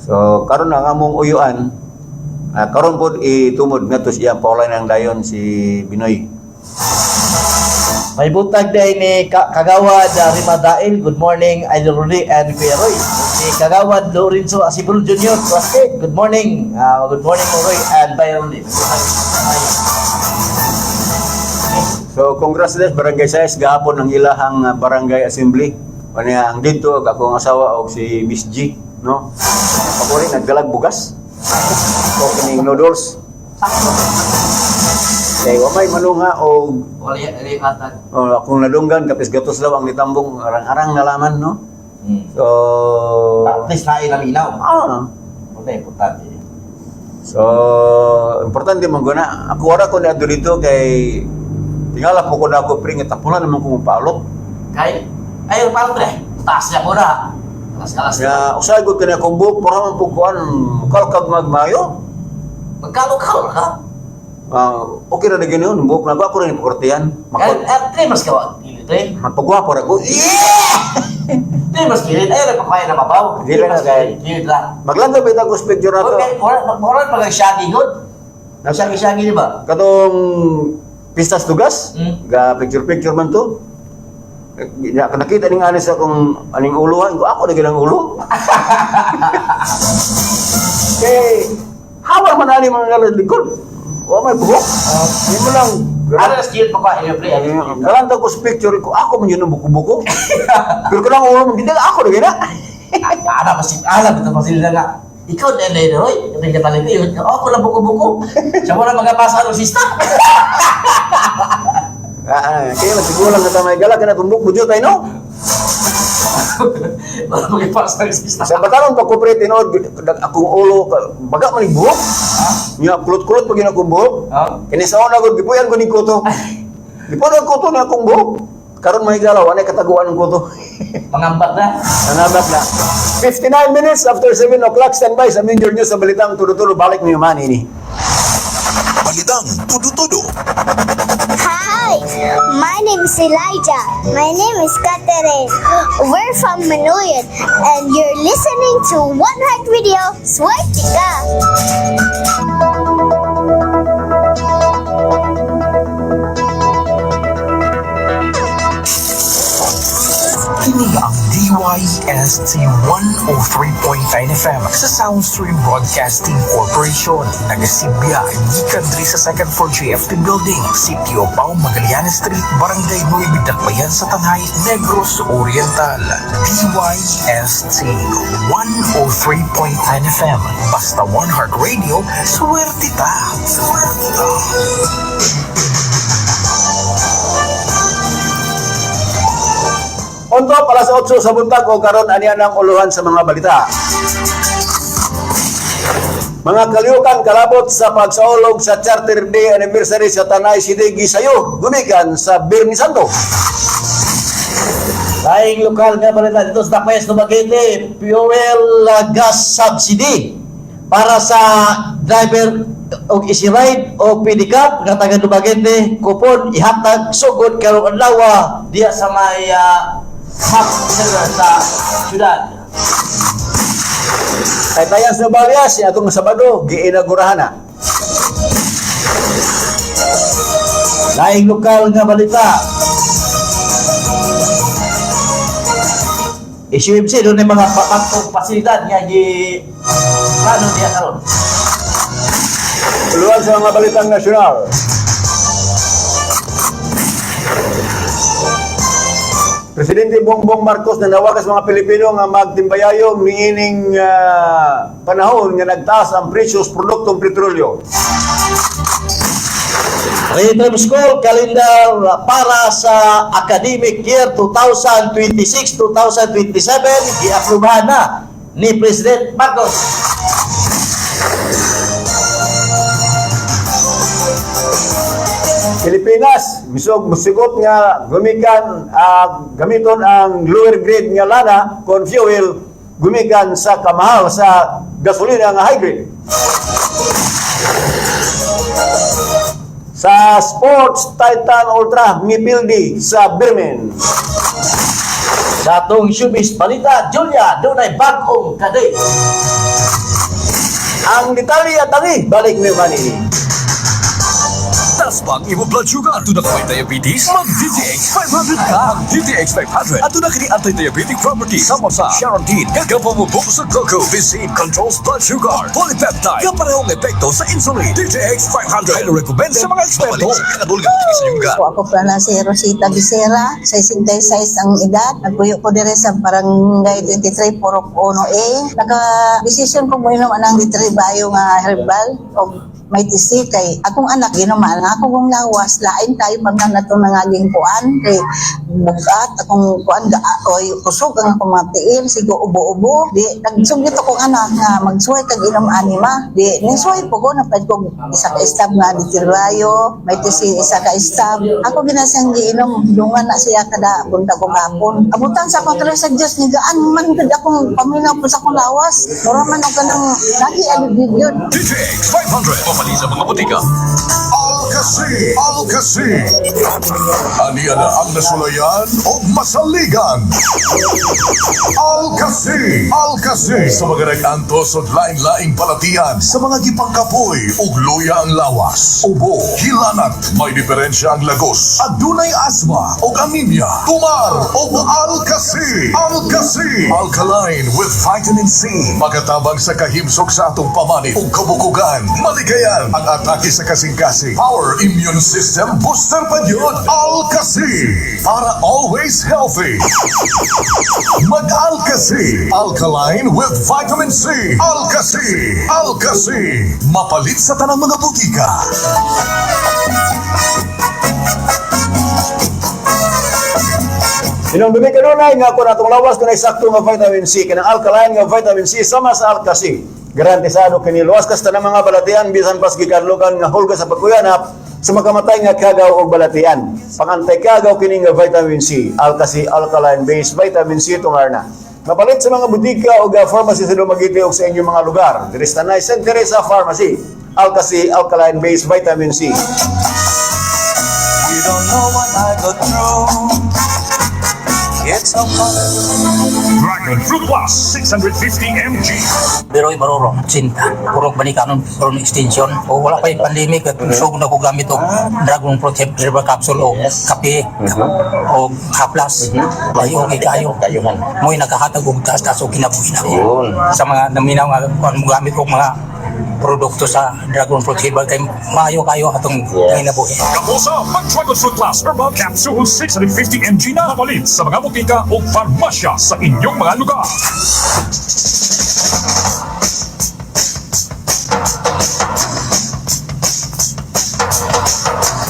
So karon ang among uyuan, karon pod itumod ngadto siya Paulayan ng Dayon si Binoy. May buntag day ni Kagawad Rimadail. Good morning, Idol Rudy and Kuya Roy. Si Kagawad Lorenzo Asibul Jr. Good morning. Good morning, Roy and Byron Rudy. So congratulations Barangay Sayas gahapon ang ilahang barangay assembly. Kanya ang dito akong asawa og si Miss G, no. Ako rin nagdalag bugas. O kining noodles. Kay wa may malunga og Wala hatag. akong nadunggan kapis gatos daw ang nitambong arang-arang nalaman, no. So At least nain ang ilaw. Wala importante. So importante man guna. Ako wala ko na dito kay tingala po ko na ako pre nga tapulan naman ko mapalot. Kay ayo pa pre. Taas niya ko na. Alas-alas. Ya usay gud kani akong buhok para man po kuan kalkag magmayo. Magkalo-kalo ka. Okay na gani yun, buhok na ako rin ipakortiyan. Kaya tre mas kawa. Tre. Magpagwapo ra ko. Tre mas kilit. Ayaw na papaya na mabaw. Di lang na, kay- Kilit lang. Maglantaw ba ito sa picture na to? Okay, moral pag shaggy good. Shaggy-shaggy di ba? Katong pistas tugas, Hmm. picture man to. Nakita ning anis akong aning ulo ha, ako na ginang ulo. Kay hawa man ani mga likod. O may buhok. Hindi mo lang. Ano na kilit pa ka? Ayaw pre. Nalantaw ko sa picture ko, ako man yun ang buko-buko. Pero ko lang ulo mo, hindi na ako na gina. Alam ito pa sila nga. Ikaw na na Roy. Ito yung talaga yun. Ako na buko-buko. Siya mo na magapasa ang sista. Kaya magsigulang na tamay gala, kaya natumbok budyo tayo, no? Para magapasa ang sista. Sa batanon pa ko pre, tinod, akong ulo, baga man yung buhok. Nga, kulot-kulot pag yun akong buhok. Kinisaon ako, gipuyan ko ni Kuto. Gipuyan ko to na akong buhok. Karon may galaw, anay kataguan ng Kuto. Mangambat na. Nanabak na. 59 minutes after 7 o'clock, standby sa Major News sa Balitang Tudo-Tudo. Balik ni Yuman ini. Balitang Tudo-Tudo. Hi, my name is Elijah. My name is Catherine. We're from Manoyan, and you're listening to One Heart Radio, Swartika. Kini ang DYST 103.9 FM sa Soundstream Broadcasting Corporation. Nagasibya, gikan diri sa second floor JFT Building, Sitio Pao, Magallanes Street, Barangay Nueve, Dakbayan sa Tanay, Negros Oriental. DYST 103.9 FM. Basta One Heart Radio, swerte ta! Swerte ta! Unto, alas 8 sa buntag o karon aniya ng uluhan sa mga balita. Mga kaliukan kalabot sa pagsaulog sa Charter Day Anniversary sa Tanay City, Gisayo, gumikan sa Birni Santo. Laing lokal nga balita dito sa Dakmayas Dumaguete, fuel gas subsidy para sa driver o easy ride o pedicab nga taga Dumaguete, kupon ihatag sugod karong adlaw diya sa may hub sa syudad. Kay Tayas Novalias, atong Sabado, giinagurahan na. Laing lokal nga balita. SUMC doon ay mga patong pasilidad nga plano niya karon. Tuluan sa mga balitang nasyonal. Presidente Bongbong Marcos nanawagan sa mga Pilipino nga magtimbayayong niining panahon nga nagtaas ang presyo sa produktong petrolyo. Rhythm School Calendar para sa academic year 2026-2027 giaprubahan na ni President Marcos. Pilipinas, musigot nga gamiton ang lower grade nga lana kon fuel gumikan sa kamahal sa gasolina nga high grade. Sa sports, Titan Ultra mipildi sa Birmin. Sa atong showbiz balita, Julia, doon ay bagong kaday. Ang detalye at tangi, balik ni Manny. Tas bang imo blood sugar at may diabetes? Mag DTX 500 ka. DTX 500 at kini anti-diabetic properties sama sa Sharontin. Kagapa mo buko sa cocoa, visin controls blood sugar. Polypeptide, kaparehong epekto sa insulin. DTX 500 ay recommend sa mga eksperto. Ako pala si Rosita Bisera, 66 ang edad. Nagpuyo ko dire sa Barangay 23, Purok 1A. Naka-desisyon ko mo inom anang litribayo nga herbal o may tisi kay akong anak ginuman ako kung lawas lain tayo pag nato nangaging kuan kay bugat akong kuan oy kusog ang akong matiil sigo ubo-ubo di nagsugit akong anak nga magsuway kag inom anima di nisuway po ko napad ko isa ka stab nga ditirbayo may tisi isa ka stab ako ginasang giinom dungan na siya kada buntag ko gapon abutan sa akong sa Dios ni gaan man gud akong paminaw po sa akong lawas mura man og kanang lagi alibid yun. DTX 500 mapali sa mga butika. Alcasi. Aniya na ang nasulayan o masaligan. Alcasi. Sa mga nag-antos o laing-laing palatian, sa mga gipangkapoy o luya ang lawas, ubo, hilanat, may diferensya ang lagos, adunay asma o anemia, tumar o Alcasi. Alkaline with vitamin C. Magatabang sa kahimsok sa atong pamanit o kabukugan. Maligayan ang atake sa kasing-kasing. Power immune system booster pa yun. Alcasi. Para always healthy. Mag-Alcasi. Alkaline with vitamin C. Alcasi. Mapalit sa tanang mga butika. Sinong dumi kanunay nga kung atong lawas kung sakto nga vitamin C, kanang alkaline nga vitamin C sama sa Alcasi. Garantisado kini luwas kasta ng mga balatian bisan pas gikanlukan nga hulga sa pagkuyanap sa makamatay nga kagaw o balatian. Pangantay kagaw kini nga vitamin C, Alcasi alkaline based vitamin C tungarna. Mapalit sa mga butika o pharmacy sa Dumaguete o sa inyong mga lugar. Diri sa St. Teresa Pharmacy, Alcasi alkaline based vitamin C. You don't know what I go through. It's so fun. Dragon Fruit Plus 650 mg. Pero ibaroro, sinta. Purok banikanon, purong extension. O wala pa yung pandemic at so na ko gamit o Dragon Fruit Herbal Capsule o kape o haplas. Tayo, kayo. Mo'y nakahatag o taas-taas o kinabuhin ako. Sa mga naminaw nga, kung mo gamit ko mga produkto sa Dragon Fruit Herbal kay maayo kayo atong kinabuhi. Kapuso, mag-Dragon Fruit Plus Herbal Capsule 650 mg na mapalit sa mga butika o farmasya sa inyong mga lugar.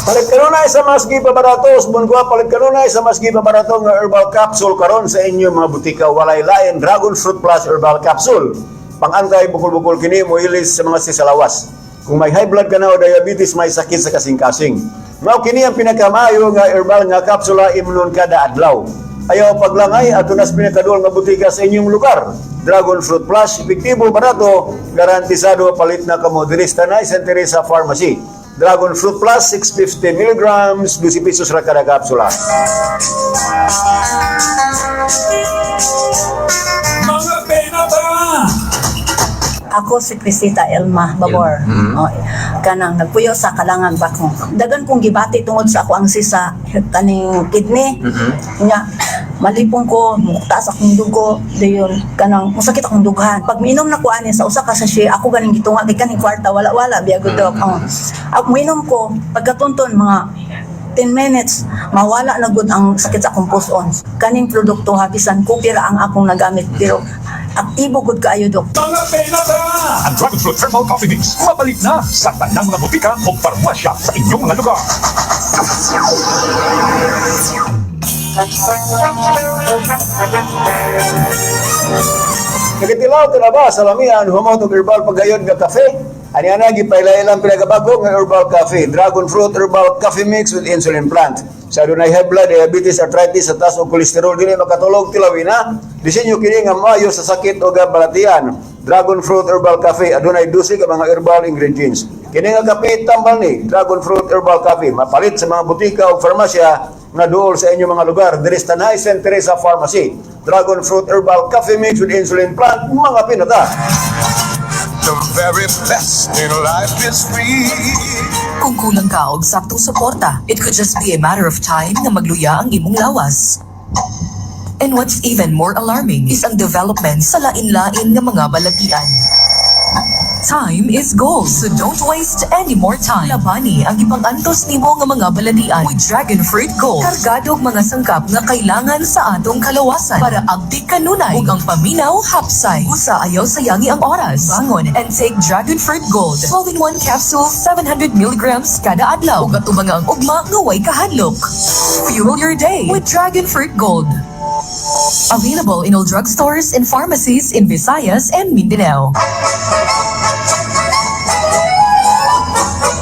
Palit kanunay sa maski pabarato, subunwa palit kanunay sa maski pabarato nga herbal capsule karon sa inyong mga butika walay lain Dragon Fruit Plus Herbal Capsule. Pangantay bukol-bukol kini mo ilis sa mga sisalawas. Kung may high blood ka na o diabetes, may sakit sa kasing-kasing. Mao kini ang pinakamayo nga herbal nga kapsula imnon kada adlaw. Ayaw paglangay at tunas pinakaduol nga butika sa inyong lugar. Dragon Fruit Plus, epektibo, barato, garantisado palit na kamo diri sa St. Teresa Pharmacy. Dragon Fruit Plus 650 mg, 12 pesos ra kada kapsula. Mga penata! Ako si Crisita Elma Babor. Oh, kanang nagpuyo sa Kalangan Bakong. Dagan kong gibati tungod sa ako ang sisa kaning kidney. Nya malipong ko, muktaas akong dugo, dayon kanang masakit akong dughan. Pag miinom na ko ani sa usa ka sachet, ako ganing gitunga kay kaning kwarta wala biya gud dok. Ako miinom ko pagkatunton mga 10 minutes, mawala na gud ang sakit sa akong puson. Kaning produkto habisan ko pira ang akong nagamit pero aktibo gud kaayo dok. Mga penata! Ang Dragon Fruit Herbal Coffee Mix mabalik na sa tanang mga butika o parmasya sa inyong mga lugar. Nakitilaw ka na ba sa lamian humaw itong herbal pagayod nga kafe? Ani ana gipailaylang pinagabago nga herbal coffee, Dragon Fruit Herbal Coffee Mix with Insulin Plant. Sa adunay high blood, diabetes, arthritis, sa taas o kolesterol, dili makatulog tilawin na. Disenyo kini nga maayo sa sakit o balatian. Dragon Fruit Herbal Coffee, adunay 12 ka mga herbal ingredients. Kini nga kape tambal ni Dragon Fruit Herbal Coffee, mapalit sa mga butika o farmasya nga duol sa inyong mga lugar. Diri sa Tanay St. Teresa Pharmacy. Dragon Fruit Herbal Coffee Mix with Insulin Plant, mga pinata. The very best in life is free. Kung kulang ka og saktong suporta, it could just be a matter of time na magluya ang imong lawas. And what's even more alarming is ang development sa lain-lain nga mga balatian. Time is gold, so don't waste any more time. Labani ang ipang-antos nimo nga mga balatian with Dragon Fruit Gold. Kargado og mga sangkap nga kailangan sa atong kalawasan para abtik kanunay ug ang paminaw hapsay. Usa ayaw sayangi ang oras. Bangon and take Dragon Fruit Gold. 12-in-1 capsule, 700 mg kada adlaw. Ug atubang ang ugma nga way kahadlok. Fuel your day with Dragon Fruit Gold. Available in all drugstores and pharmacies in Visayas and Mindanao.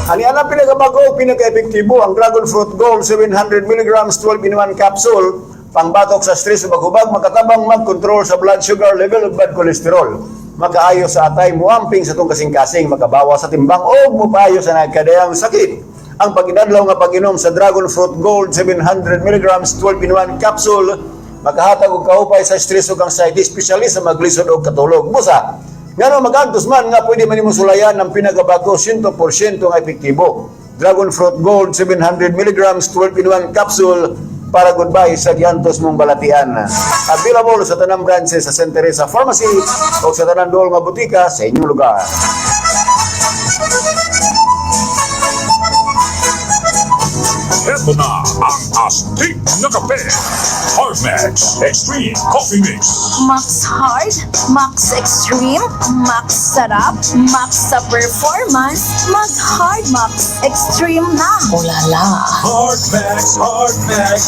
Ani ana pinagabago, pinaka-epektibo ang Dragon Fruit Gold 700 mg 12-in-1 capsule pangbatok sa stress ug paghubag, makatabang mag-control sa blood sugar level ug bad cholesterol. Makaayo sa atay, muamping sa tong kasing-kasing, makabawas sa timbang o mupayo sa nagkadayang sakit. Ang pag-inadlaw nga pag-inom sa Dragon Fruit Gold 700 mg 12-in-1 capsule makahatag og kahupay sa stress ug anxiety, especially sa maglisod og katulog. Busa ngano magantos man nga pwede man imong sulayan ang pinagabago 100% nga epektibo. Dragon Fruit Gold 700 mg 12-in-1 capsule para goodbye sa giantos mong balatian. Available sa tanang branches sa St. Teresa Pharmacy o sa tanang duol nga butika sa inyong lugar. Ito na ang astig na kape. Hardmax Extreme Coffee Mix. Max Hard, Max Extreme, Max Sarap, Max sa performance, mag-Hard Max Extreme na. Ulala! Hardmax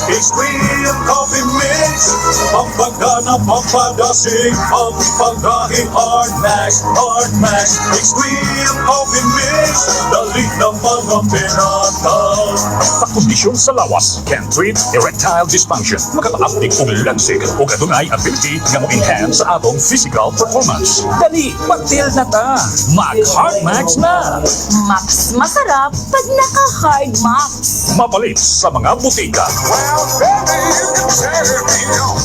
Extreme Coffee Mix. Pampagana, pampadasig, pampagahi. Hardmax Extreme Coffee Mix. Dali ng mga pinata. Sa kondisyon sa lawas, can treat erectile dysfunction. Makakaaptik og lansig o adunay ability nga mo-enhance sa atong physical performance. Dali, magtil na ta. Mag-Hardmax na. Max masarap pag naka-Hard Max. Mapalit sa mga butika. Well, baby, you can tear me on.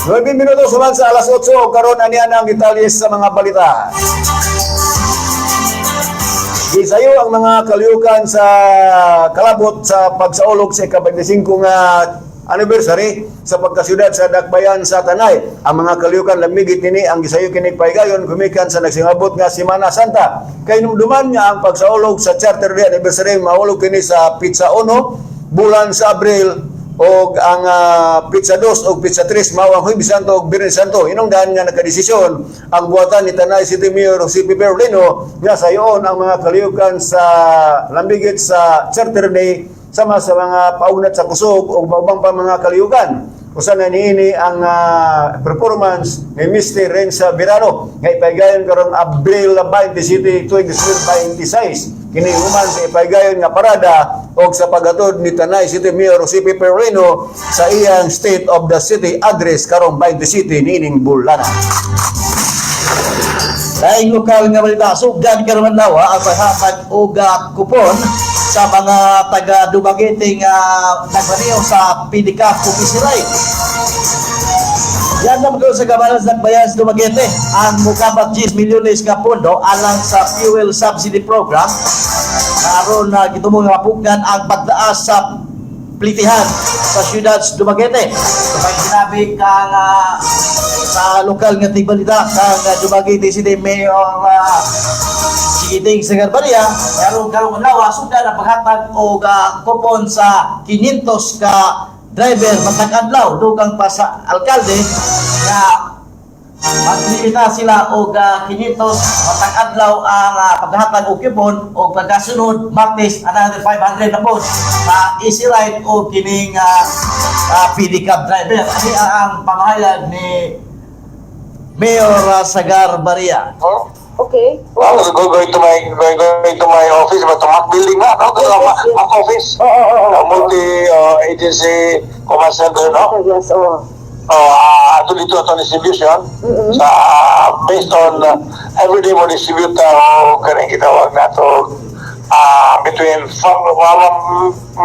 Nueve minutos suman sa alas 8 o karon ani ang detalles sa mga balita. Gisayo ang mga kaliukan sa kalabot sa pagsaulog sa ika-25 nga anniversary sa pagkasyudad sa Dakbayan sa Tanay. Ang mga kaliukan lamigit nini ang gisayo kini paygayon gumikan sa nagsingabot nga Semana Santa. Kay numduman nga ang pagsaulog sa Charter Day anniversary maulog kini sa Pizza 1 bulan sa Abril og ang Pizza 2 og Pizza 3 mao ang Huwebes Santo og Biyernes Santo. Hinungdan nga nagkadesisyon ang buhatan ni Tanay City Mayor Jose Perlino nga sayon ang mga kaliukan sa lambigit sa Charter Day sama sa mga paunat sa kusog o ubang pa mga kaliukan. Usa na niini ang performance ni Mr. Renza Virano nga ipaygayon karong Abril 27, 2026. Kini human sa ipaygayon nga parada o sa pagatod ni Tanay City Mayor Jose Perlino sa iyang State of the City address karong 27 niining bulan. Daing lokal nga balita, sugdan karon lawa ang paghatag og kupon sa mga taga Dumaguete nga nagbaniyo sa PDCAF Kupisiray. Yan naman ko sa Gamanan sa Bayan sa Dumaguete ang mukabat 10 milyones ka pondo alang sa fuel subsidy program karon na gitumong mapugan ang pagtaas sa plitihan sa siyudad sa Dumaguete. Kapag sinabi kang sa lokal nga tigbalita kang Dumaguete City Mayor Chigiting Sagarbaria, karon lawa sudan ang paghatag og kupon sa 500 ka driver matag adlaw dugang pa sa alkalde nga maglimita sila og 500 matag adlaw ang paghatag og kupon og pagkasunod Martes another 500 na po sa easy ride o kining pedicab driver. Ani ang pamahayag ni Mayor Sagarbaria. Okay. Well, going to my office, but Mac building na, no? Mac office. Multi-agency command center, no? Yes, oo. Ato dito ito distribution sa based on everyday mo distribute kanang gitawag na to between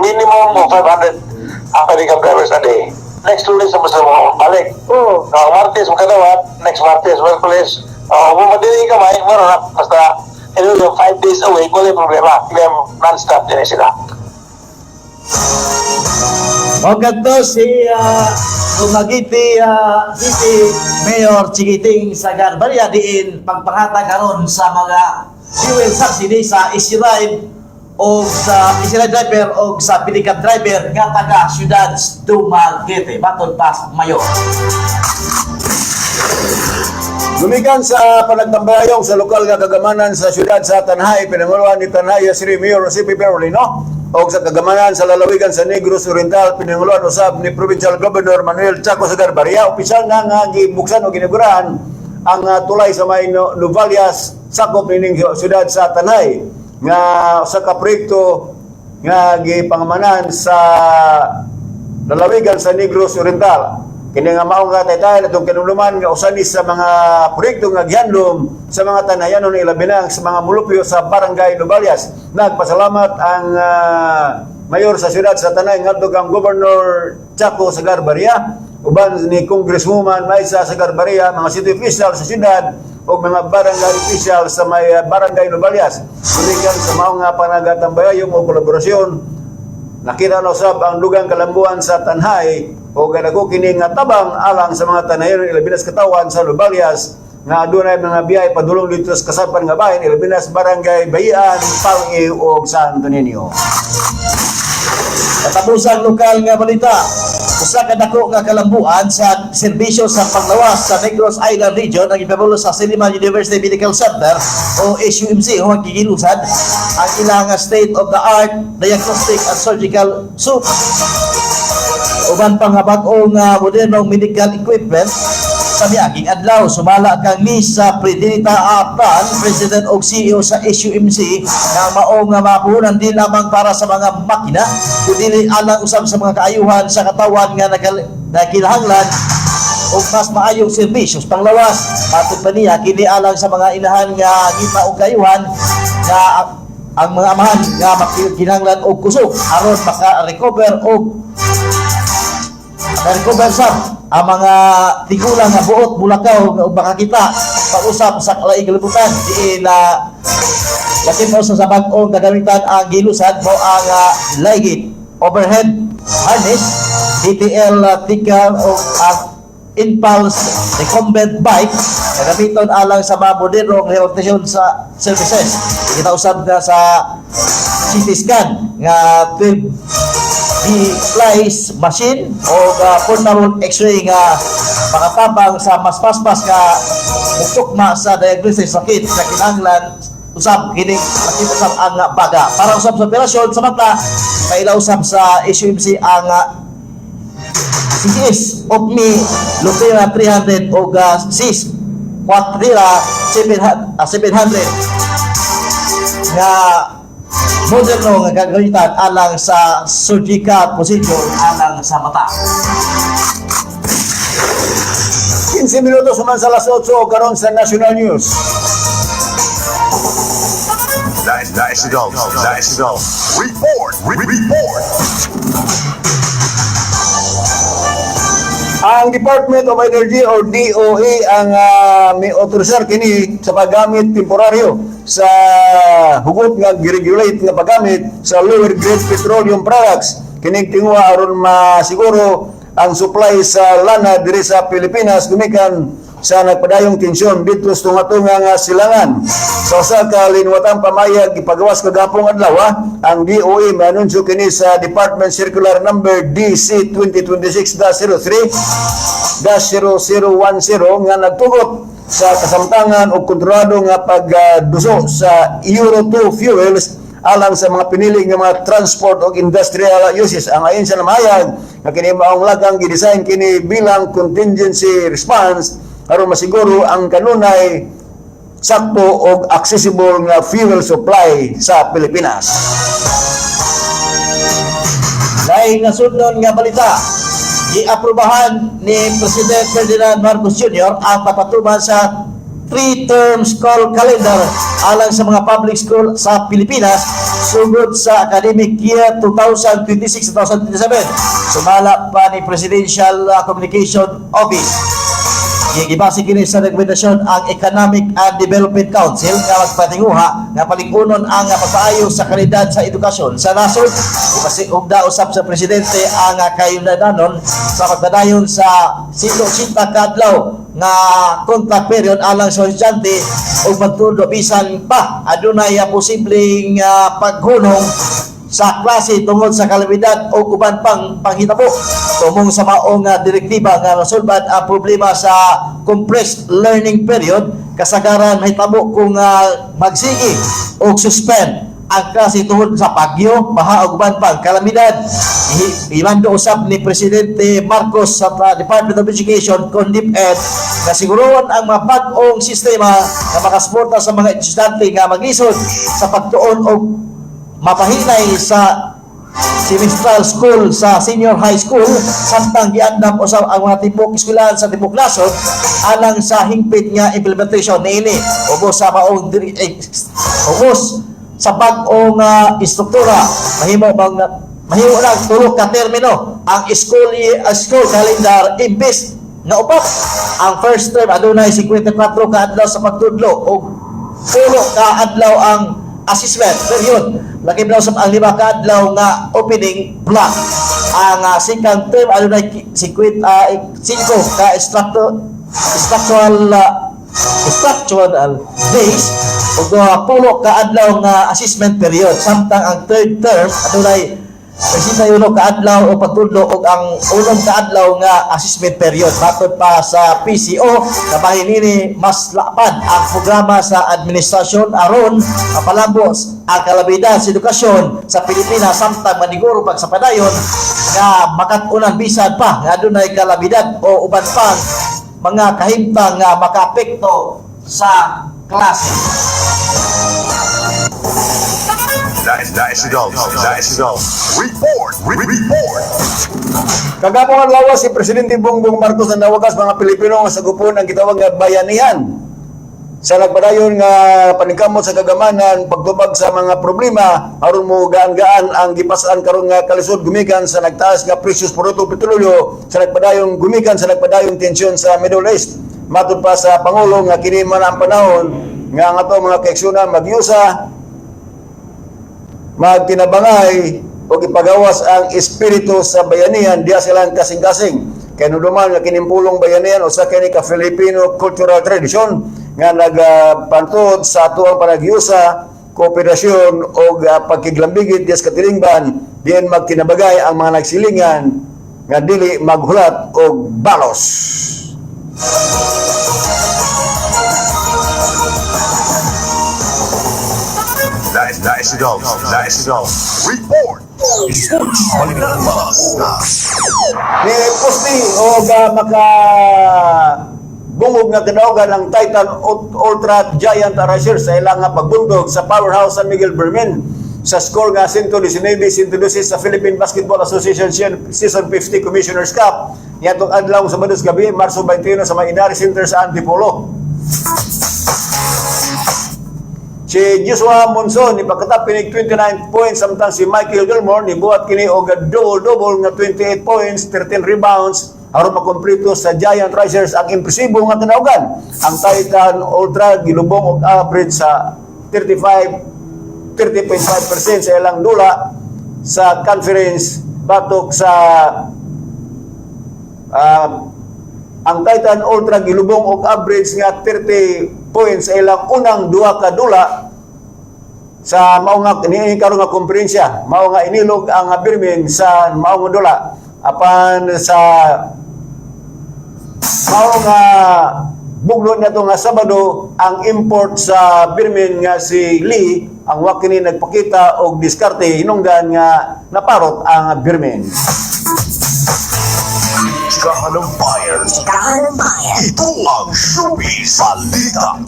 minimum of 500 pedicab drivers a day. Next Lunes sa mo balik. Martes makadawat, next Martes, Merkulis. Madali ka may, basta yung 5 days away, wala problema. Non-stop din sila. O ganito si Dumaguete City Mayor Chigiting Sagarbaria diin pagpanghatag karon sa mga fuel subsidy sa easy ride o sa easy ride driver o sa pedicab driver nga taga siyudad Dumaguete baton pas Mayor. Lumikan sa panagtambayayong sa lokal nga kagamanan sa siyudad sa Tanhay, pinanguluhan ni Tanhay City Mayor Jose Perolino o sa kagamanan sa lalawigan sa Negros Oriental, pinanguluhan usab ni Provincial Governor Manuel Chaco Sagarbaria. Opisyal na nga gibuksan o ginigurahan ang tulay sa may Novalias sakop nining siyudad sa Tanhay nga sa kaproyekto nga gipangamanan sa lalawigan sa Negros Oriental. Kini nga maong kataytayan atong kinuluman nga usanis sa mga proyekto nga gihandom sa mga tanayanon ilabi na sa mga mulupyo sa Barangay Novalias. Nagpasalamat ang mayor sa siyudad sa Tanay ngadto kang Governor Chaco Sagarbaria uban ni Congresswoman Maisa Sagarbaria, mga city official sa siyudad o mga barangay official sa may Barangay Novalias. Kulikan sa maong panagatambayayong o kolaborasyon. Nakita na usab ang dugang kalambuan sa Tanhay o ganako kini nga tabang alang sa mga tanayon ilabinas katawan sa Novalias nga adunay mga biyay padulong dito sa kasapan nga bahin ilabinas Barangay Bayan, Palgi ug Santo Niño. Katapusang lokal nga balita, usa ka dako nga kalambuan sa serbisyo sa panglawas sa Negros Island Region ang ipabulo sa Silliman University Medical Center o SUMC o gigilusad ang ilang state-of-the-art diagnostic and surgical suit uban pang bag-ong modernong medical equipment sa miaging adlaw. Sumala kang ni sa Presidenta Apan, President o CEO sa SUMC na maong mapuhunan din lamang para sa mga makina kundi alang usab sa mga kaayuhan sa katawan nga nagkinahanglan o mas maayong serbisyos panglawas. Patod pa niya kini alang sa mga inahan nga kita o kaayuhan nga ang mga amahan nga makinahanglan og kusog aron maka-recover og sab ang mga tigulang nga buot bulakaw nga makakita pag-usap sa kalaing kalibutan diin na lakin mo sa bag-ong kagamitan ang gilusad mo ang ligate overhead harness DTL ticker o ang impulse recumbent bike kagamiton alang sa mga modernong rehabilitasyon sa services. Kita usab na sa CT scan nga 12 slice machine o pulmonary x-ray nga makatabang sa mas paspas nga muktukma sa diagnosis sakit sa kinahanglan usab kining usab ang baga para usab sa operasyon sa mata kaila usab sa SUMC ang CTS OPMI Lupira 300 o SIS Quatrira 700 nga moderno nga gagamitan alang sa surgical procedure alang sa mata. 15 minutos man sa alas 8 karon sa National News. Nais Report. Ang Department of Energy or DOE ang may autorisar kini sa paggamit temporaryo sa hugot nga giregulate nga paggamit sa lower grade petroleum products. Kining tinguha aron masiguro ang supply sa lana diri sa Pilipinas gumikan sa nagpadayong tensyon dito sa tunga-tunga nga silangan. Sa usa ka linuwatang pamayag ipagawas kagapong adlaw ang DOE manunsyo kini sa Department Circular Number DC 2026-03-0010 nga nagtugot sa kasamtangan o kontrolado nga pagduso sa Euro 2 fuels alang sa mga pinili nga mga transport o industrial uses. Ang ayon sa namayag nga kini maong lagang gidesign kini bilang contingency response aron masiguro ang kanunay sakto o accessible nga fuel supply sa Pilipinas. Dahil nasunod nga balita, iaprubahan ni President Ferdinand Marcos Jr. ang papatuman sa 3-term school calendar alang sa mga public school sa Pilipinas sugod sa academic year 2026-2027. Sumala pa ni Presidential Communication Office. Gibase kini sa rekomendasyon ang Economic and Development Council nga magpatinguha nga paligunon ang pagpaayo sa kalidad sa edukasyon sa nasod. Kasi ugda usab sa presidente ang kayundanon sa pagpadayon sa 180 kadlaw nga contract period alang sa estudyante ug magtudo bisan pa adunay posibleng paghunong sa klase tungod sa kalamidad o uban pang panghitabo. Tumong sa maong direktiba nga nasulbad ang problema sa compressed learning period kasagaran mahitabo kung magsigi o suspend ang klase tungod sa bagyo, baha o uban pang kalamidad. Imando usab ni Presidente Marcos sa Department of Education kung DepEd na siguruhan ang mga bag-ong sistema na makasuporta sa mga estudyante nga maglisod sa pagtuon o mapahinay sa semestral school sa senior high school samtang giandam usab ang mga tibok eskwelahan sa tibok nasod alang sa hingpit nga implementation niini ubos sa maong ubos sa bag-ong istruktura mahimo na tulo ka termino ang school calendar imbes na upat ang first term adunay 54 ka adlaw sa pagtudlo ug 10 ka adlaw ang assessment period. Lagi daw sa ang 5 ka adlaw nga opening block. Ang second term adunay 5 ka structural days ug 10 ka adlaw nga assessment period. Samtang ang third term adunay 61 ka adlaw o pagtudlo ug ang 1 ka adlaw nga assessment period. Matod pa sa PCO kabahin nini mas lapad ang programa sa administrasyon aron mapalambos ang kalamidad sa edukasyon sa Pilipinas samtang maniguro pag sa padayon nga makatunan bisan pa nga adunay kalamidad o uban pang mga kahimtang nga makaapekto sa klase. Report. Kagapong adlaw si Presidente Bongbong Marcos na nawagas mga Pilipino nga sagupon ang gitawag nga bayanihan sa nagpadayon nga paningkamot sa kagamanan pagtubag sa mga problema aron mo gaan-gaan ang gipasaan karon nga kalisod gumikan sa nagtaas nga presyo sa produkto petrolyo sa nagpadayon gumikan sa nagpadayong tensyon sa Middle East. Matud pa sa Pangulo nga kini man ang panahon nga ang ato mga kaeksyonan magyusa magtinabangay o ipagawas ang espiritu sa bayanihan diya silang kasing-kasing. Kaya nuduman nga kinimpulong bayanihan o sa kini ka Filipino cultural tradition nga nagpantod sa ato ang panagyusa, kooperasyon o pagkiglambigit diya sa katilingban diyan magtinabagay ang mga nagsilingan nga dili maghulat o balos. Report. Ni posti o maka bungog nga kadaugan ang Titan Ultra Giant Araser sa ilang pagbundog sa Powerhouse San Miguel Bermin sa score nga 119-112 sa Philippine Basketball Association Season 50 Commissioner's Cup niyatong adlaw sa Sabado gabi Marso 21 sa Mainari Center sa Antipolo. Si Joshua Monson ni pagkatap pinig 29 points samtang si Michael Gilmore ni buhat kini og double nga 28 points, 13 rebounds aron makompleto sa Giant Risers ang impresibo nga tinawgan. Ang Titan Ultra gilubong og average sa 30.5% sa ilang dula sa conference batok sa ang Titan Ultra gilubong og average nga 30 points sa ilang unang duha ka dula sa mao nga ini karon nga komperensya, mao nga inilog ang Birmin sa mao nga dula apan sa mao nga buglon nato nga Sabado ang import sa Birmin nga si Lee ang wa kini nagpakita og diskarte hinungdan nga naparot ang Birmin. Chikahan ng bayan. Ito ang Showbiz Balita.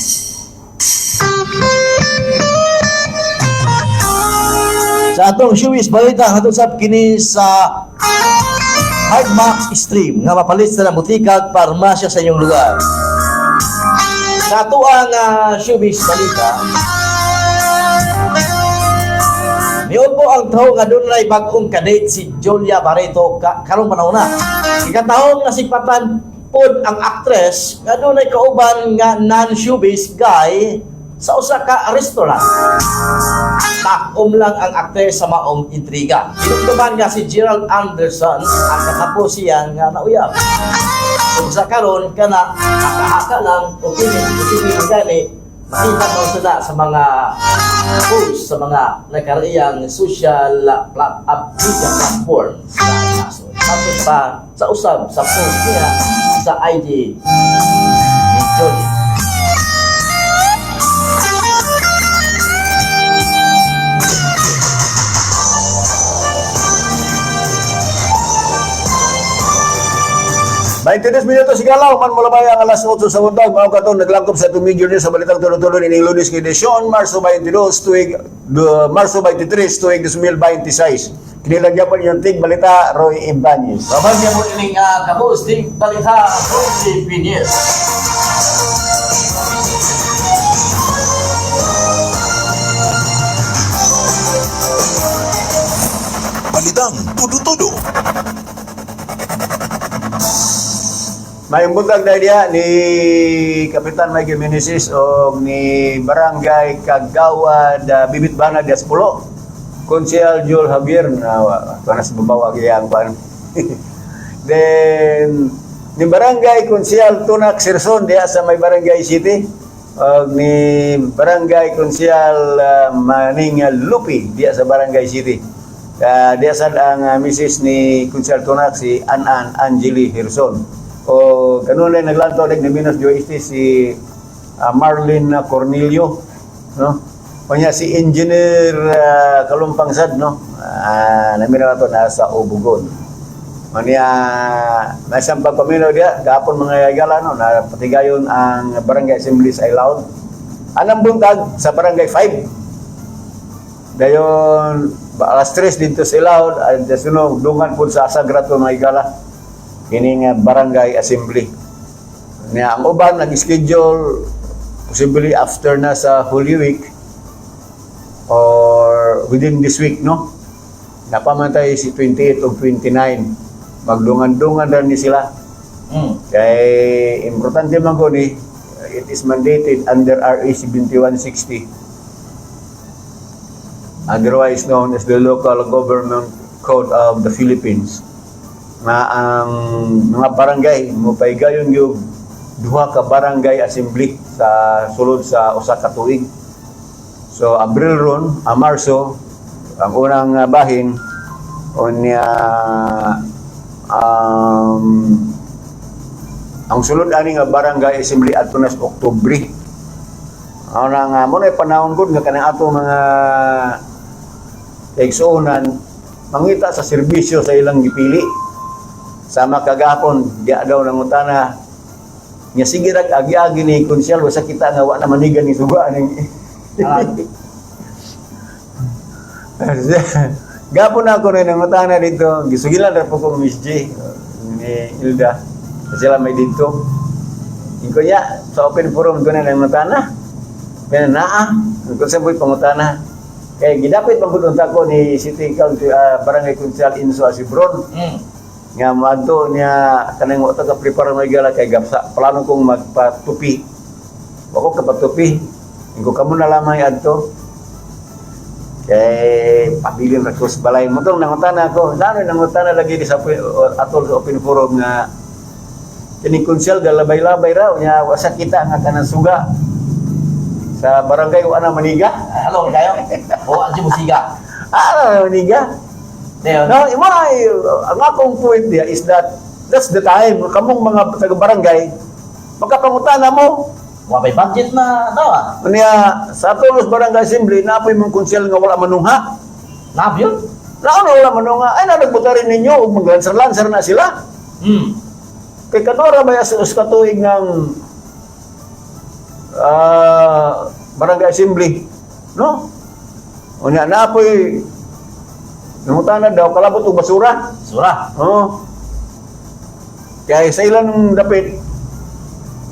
Sa atong Showbiz Balita hatod sab kini sa Hardmax Stream nga mapalit sa butika parmasya sa inyong lugar. Sa ato ang Showbiz Balita, niyon po ang taho nga doon ay bagong kadate si Julia Barreto karong panahon na. Ikatahong nasipatan pod ang actress nga doon ay kauban nga non-showbiz guy sa usa ka restaurant. Takom lang ang actress sa maong intriga. Inumduman nga si Gerald Anderson ang katapos siya nga nauyab. Kung sa karon kana nakahaka lang o kini gani makita mo sila sa mga post sa mga nagkariyang social platform sa nasod. Tapos pa sa usab sa post niya sa IG ni Johnny. Maintinis minutos sigalaw man mula ba ang alas 8 sa buntag mao katon naglangkop sa tumig Junior sa balitang tulo-tulo ni Lunes kay Deshaun Marso 22 tuig Marso 23 tuig 2026. Kinilang gyapon yung tig balita Roy Ibanez. Babag niya mo ining kabus di balita Roy Ibanez. Balitang tudo-tudo. May buntag na dia ni Kapitan Michael Meneses o ni Barangay Kagawad Bibit Bana Dias Pulo. Konsyal Joel Javier na panas babawa kaya ang pan. Then ni Barangay Konsyal Tunak Sirson dia sa may Barangay City. O ni Barangay Konsyal Maning Lupi dia sa Barangay City. Dia sad ang misis ni Konsyal Tunak si Anan Angeli Hirson. O kanun lang naglantaw deg ni Minas Joyce si Marlene Cornelio, no? Kanya si Engineer Kalumpangsad, no? Namira nato na sa Ubugon. Mania masang pagpamino dia gapon mga yagala, no? Na patigayon ang Barangay Assembly sa Ilaon. Anang buntag sa Barangay 5. Dayon alas 3 dito sa Ilaon at sunog dungan pud sa Sagrato mga yagala. Ini nga Barangay Assembly. Niya ang uban nag-schedule possibly after na sa Holy Week or within this week, no? Napamatay si 28 o 29. Magdungan-dungan rin ni sila. Kaya importante man ko ni it is mandated under RA 7160. Otherwise known as the Local Government Code of the Philippines. Na ang mga barangay mo paigayon yung duha ka barangay assembly sa sulod sa usa ka tuig. So Abril ron, Marso ang unang bahin unya ang sulod ani nga barangay assembly adto na sa Oktubre. Ana nga mo na panahon gud nga kanang ato mga igsuonan mangita sa serbisyo sa ilang gipili. Sama kagapon dia daw nangutana nya sige rag agi-agi ni konsyal wasa kita nga wa na manigan ni suba ning gapon ako rin nangutana dito gisugilan ra po ko Miss J ni Hilda sila may dito ingko nya sa open forum ko na nangutana pero naa Kung saan po'y pangutana. Kaya gidapit pagpunta ko ni City Council, Barangay Council Inso Asibron. Nga maadto niya kanang wata ka prepare mo igala kay gapsa. Plano kong magpatupi. Ako kapatupi. Ingko kamo na lamang adto. Kay pabilin ra kus balay mo tong nangutana ko. Nano nangutana lagi di sa atol sa open forum nga kini Council galabay-labay raw nya wasa kita nga kanang suga. Sa barangay o ana maniga. Hello, kayo? O, ang si Musiga. Maniga. Dayon. No, ang akong point dia is that's the time kamong mga taga-barangay magkapangutana mo. Wabay budget na daw. Unya sa tulos barangay assembly napoy mong konsel nga wala manungha. Nabyon? Naano wala manungha? Ay nagbuta rin ninyo ug maglansar-lansar na sila. Kay kadora ba sa katuig ng barangay assembly, no? Unya napoy nangutana daw kalabot og basura. Basura. Oo. Kaya sa ilang dapit,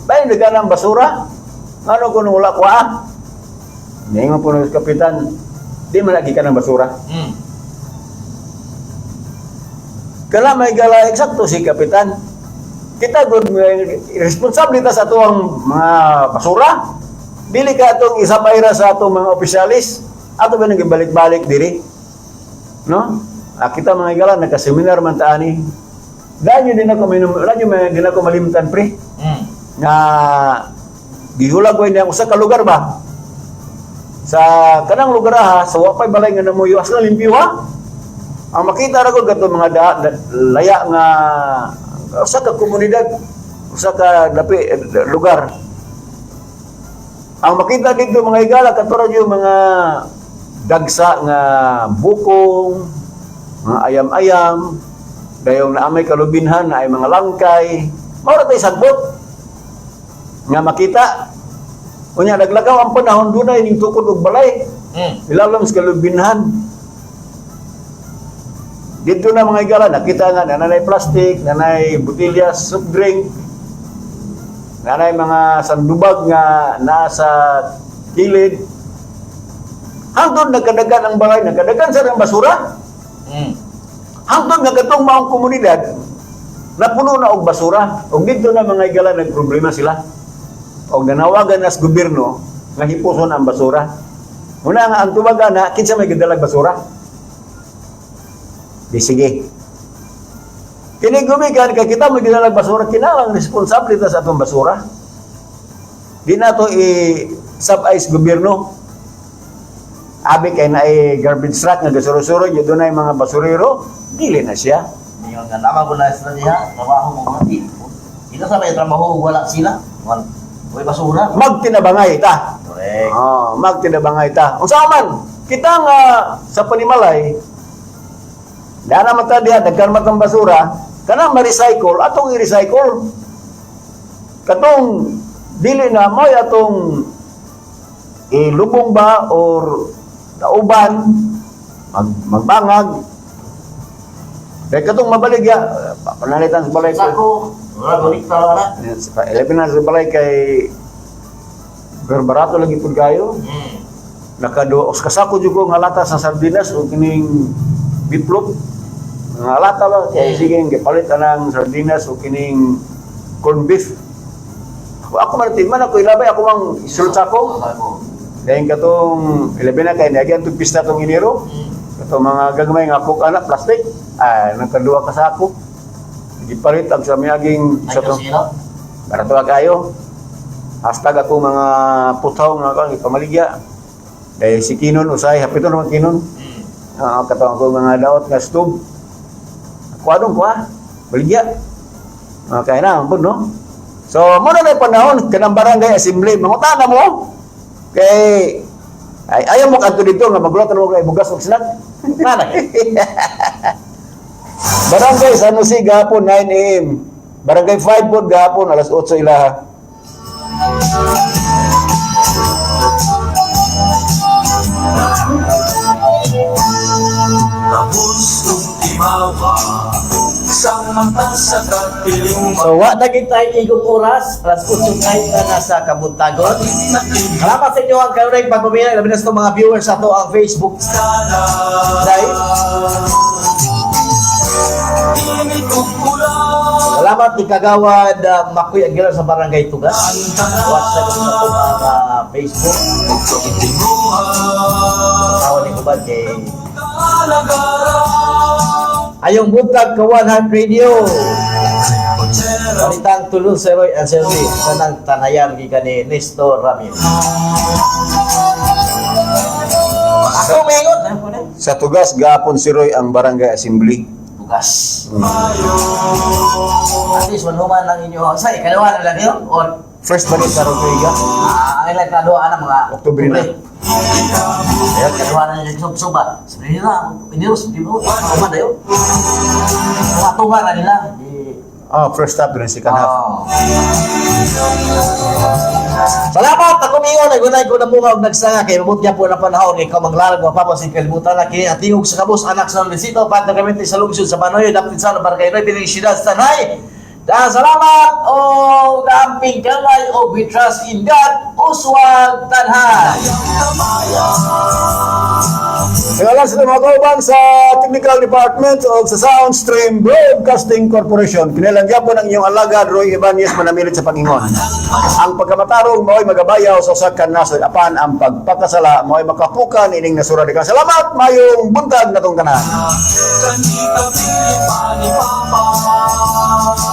bayan nagana ang basura. Ano kung wala ko Ngayon po ng kapitan, di man lagi ka ng basura. Kala may gala eksakto si kapitan. Kita gud responsable ta sa tuwang mga basura. Dili ka atong isapayra sa atong mga opisyalis. Ato ba nang balik-balik diri? No? Kita mga igala nagka-seminar man taani. Danyo din ako malimtan pre. Nga gihulag ko niya sa kalugar ba? Sa kanang lugar sa wapay balay nga namuyo as na limpyo ha. Ang makita ra ko gato mga laya nga sa ka komunidad, sa ka lugar. Ang makita dito mga igala katulad yung mga dagsa nga bukong, mga ayam-ayam, dayong naamay kalubinhan na ay mga langkay, mawala tayo sagbot nga makita. Unya naglagaw ang panahon dunay ning tukod og balay. Ilalom sa kalubinhan. Dito na mga igala nakita nga nanay plastic, nanay botelya soft drink, nanay mga sandubag nga nasa kilid. Hangtod nagkadagan ang balay, nagkadagan sa ng basura. Hangtod nagkatong maong komunidad, napuno na og basura. Og dito na mga igala nagproblema sila. Og nanawagan na sa gobyerno nga hipuson ang basura. Una nga ang tubaga na, kinsa may gidalag basura? Di sige. Kinigumikan ka kita may gidalag basura, kinalang responsable ta sa atong basura. Di na to i-sub-ice gobyerno. Abi kay na garbage truck nga gasuro-suro, yun doon na mga basurero, dili na siya. Ngayon nga naman ko na sa niya, trabaho mo mga tipo. Ito sa may trabaho, wala sila. May basura. Magtinabangay ta. Correct. Magtinabangay ta. Kung saan man, kita nga sa panimalay, na naman ta diya, nagkarmat ng basura, kanang ma-recycle, atong i-recycle. Katong, dili na mo atong ilubong ba or nauban, magbangag. Dahil katong mabalig ya, panalitan sa balay Sako, wala balik talaga na. Ilapin na sa balay kay barato lagi pud kayo. Nakaduos kasako jud ko nga lata sa sardinas o kining bitlog. Nga lata ba kay sige gipalit anang sardinas o kining corn beef. Ako man man ako ilabay ako mang isulot sako. Dahil katong ilabay na kay nagyan tug pista tong Enero. Katong mga gagmay nga cook anak plastic. Nagkadua ka sako. Gipalit ang sa miyaging sa to. Barato kayo. Hashtag ako mga putaw nga kang ipamaligya. Dahil si Kinon usay hapito naman Kinon. Katong ako mga daot nga stove. Kuadong ko baligya. Kaya na po no. So muna na panahon kanang barangay assembly mangutana mo. Kay ayaw mo kanto dito nga magluto mo kay bugas ug snack. Nanay. Barangay San Jose gahapon 9 AM. Barangay 5 pod gahapon alas 8 ilaha. Tapos kong timawa Isang mata sa katiling So, wa na kita igong oras, alas 8 na nasa Kabuntagon. Salamat sa inyo ang karunay pagpamilya, labi na sa mga viewers sa to ang Facebook live. Salamat ni Kagawad Makoy Aguilar sa Barangay Tugas. Watch na sa to mga Facebook. Tawag ni Kubad kay Ayong buntag kawan Heart Radio. Balitang tulong sa Roy and Selvi sa nang tanayan gikan ni Nestor Ramirez. Ako mengot Sa Tugas, gapon si Roy ang Barangay Assembly. Tugas. At least manuman lang inyo. Sa ikalawa na lang yun? Or First balik sa Rodrigo. ay lang kaluan ng mga Oktubre na. Kaya kaluan na yung suba. Sabi nila, inirus, di mo, manuman na yun. Mga tunga na nila. First half din second half. Salamat ako mingon nagunay ko na bunga og nagsanga kay mabot gyud po na panahon kay kamanglarag wa pa si kalibutan na kini atingog sa kabus anak sa Luisito patagamente sa lungsod sa Banoy dapit sa Barangay Noy pining siyudad sa Tanay. Salamat o gamping kamay o we trust in God uswag tanhan. Ngalan sa mga kauban sa Technical Department o sa Soundstream Broadcasting Corporation. Kinalangya po ng iyong alagad, Roy Ibanez, manamilit sa Pangingon. Ang pagkamatarong mo'y magabayaw sa usakan nasod apan ang pagpakasala mo'y makapukan ining nasura di ka. Salamat, mayong buntag na tong tanan. Kanika Pilipani Papa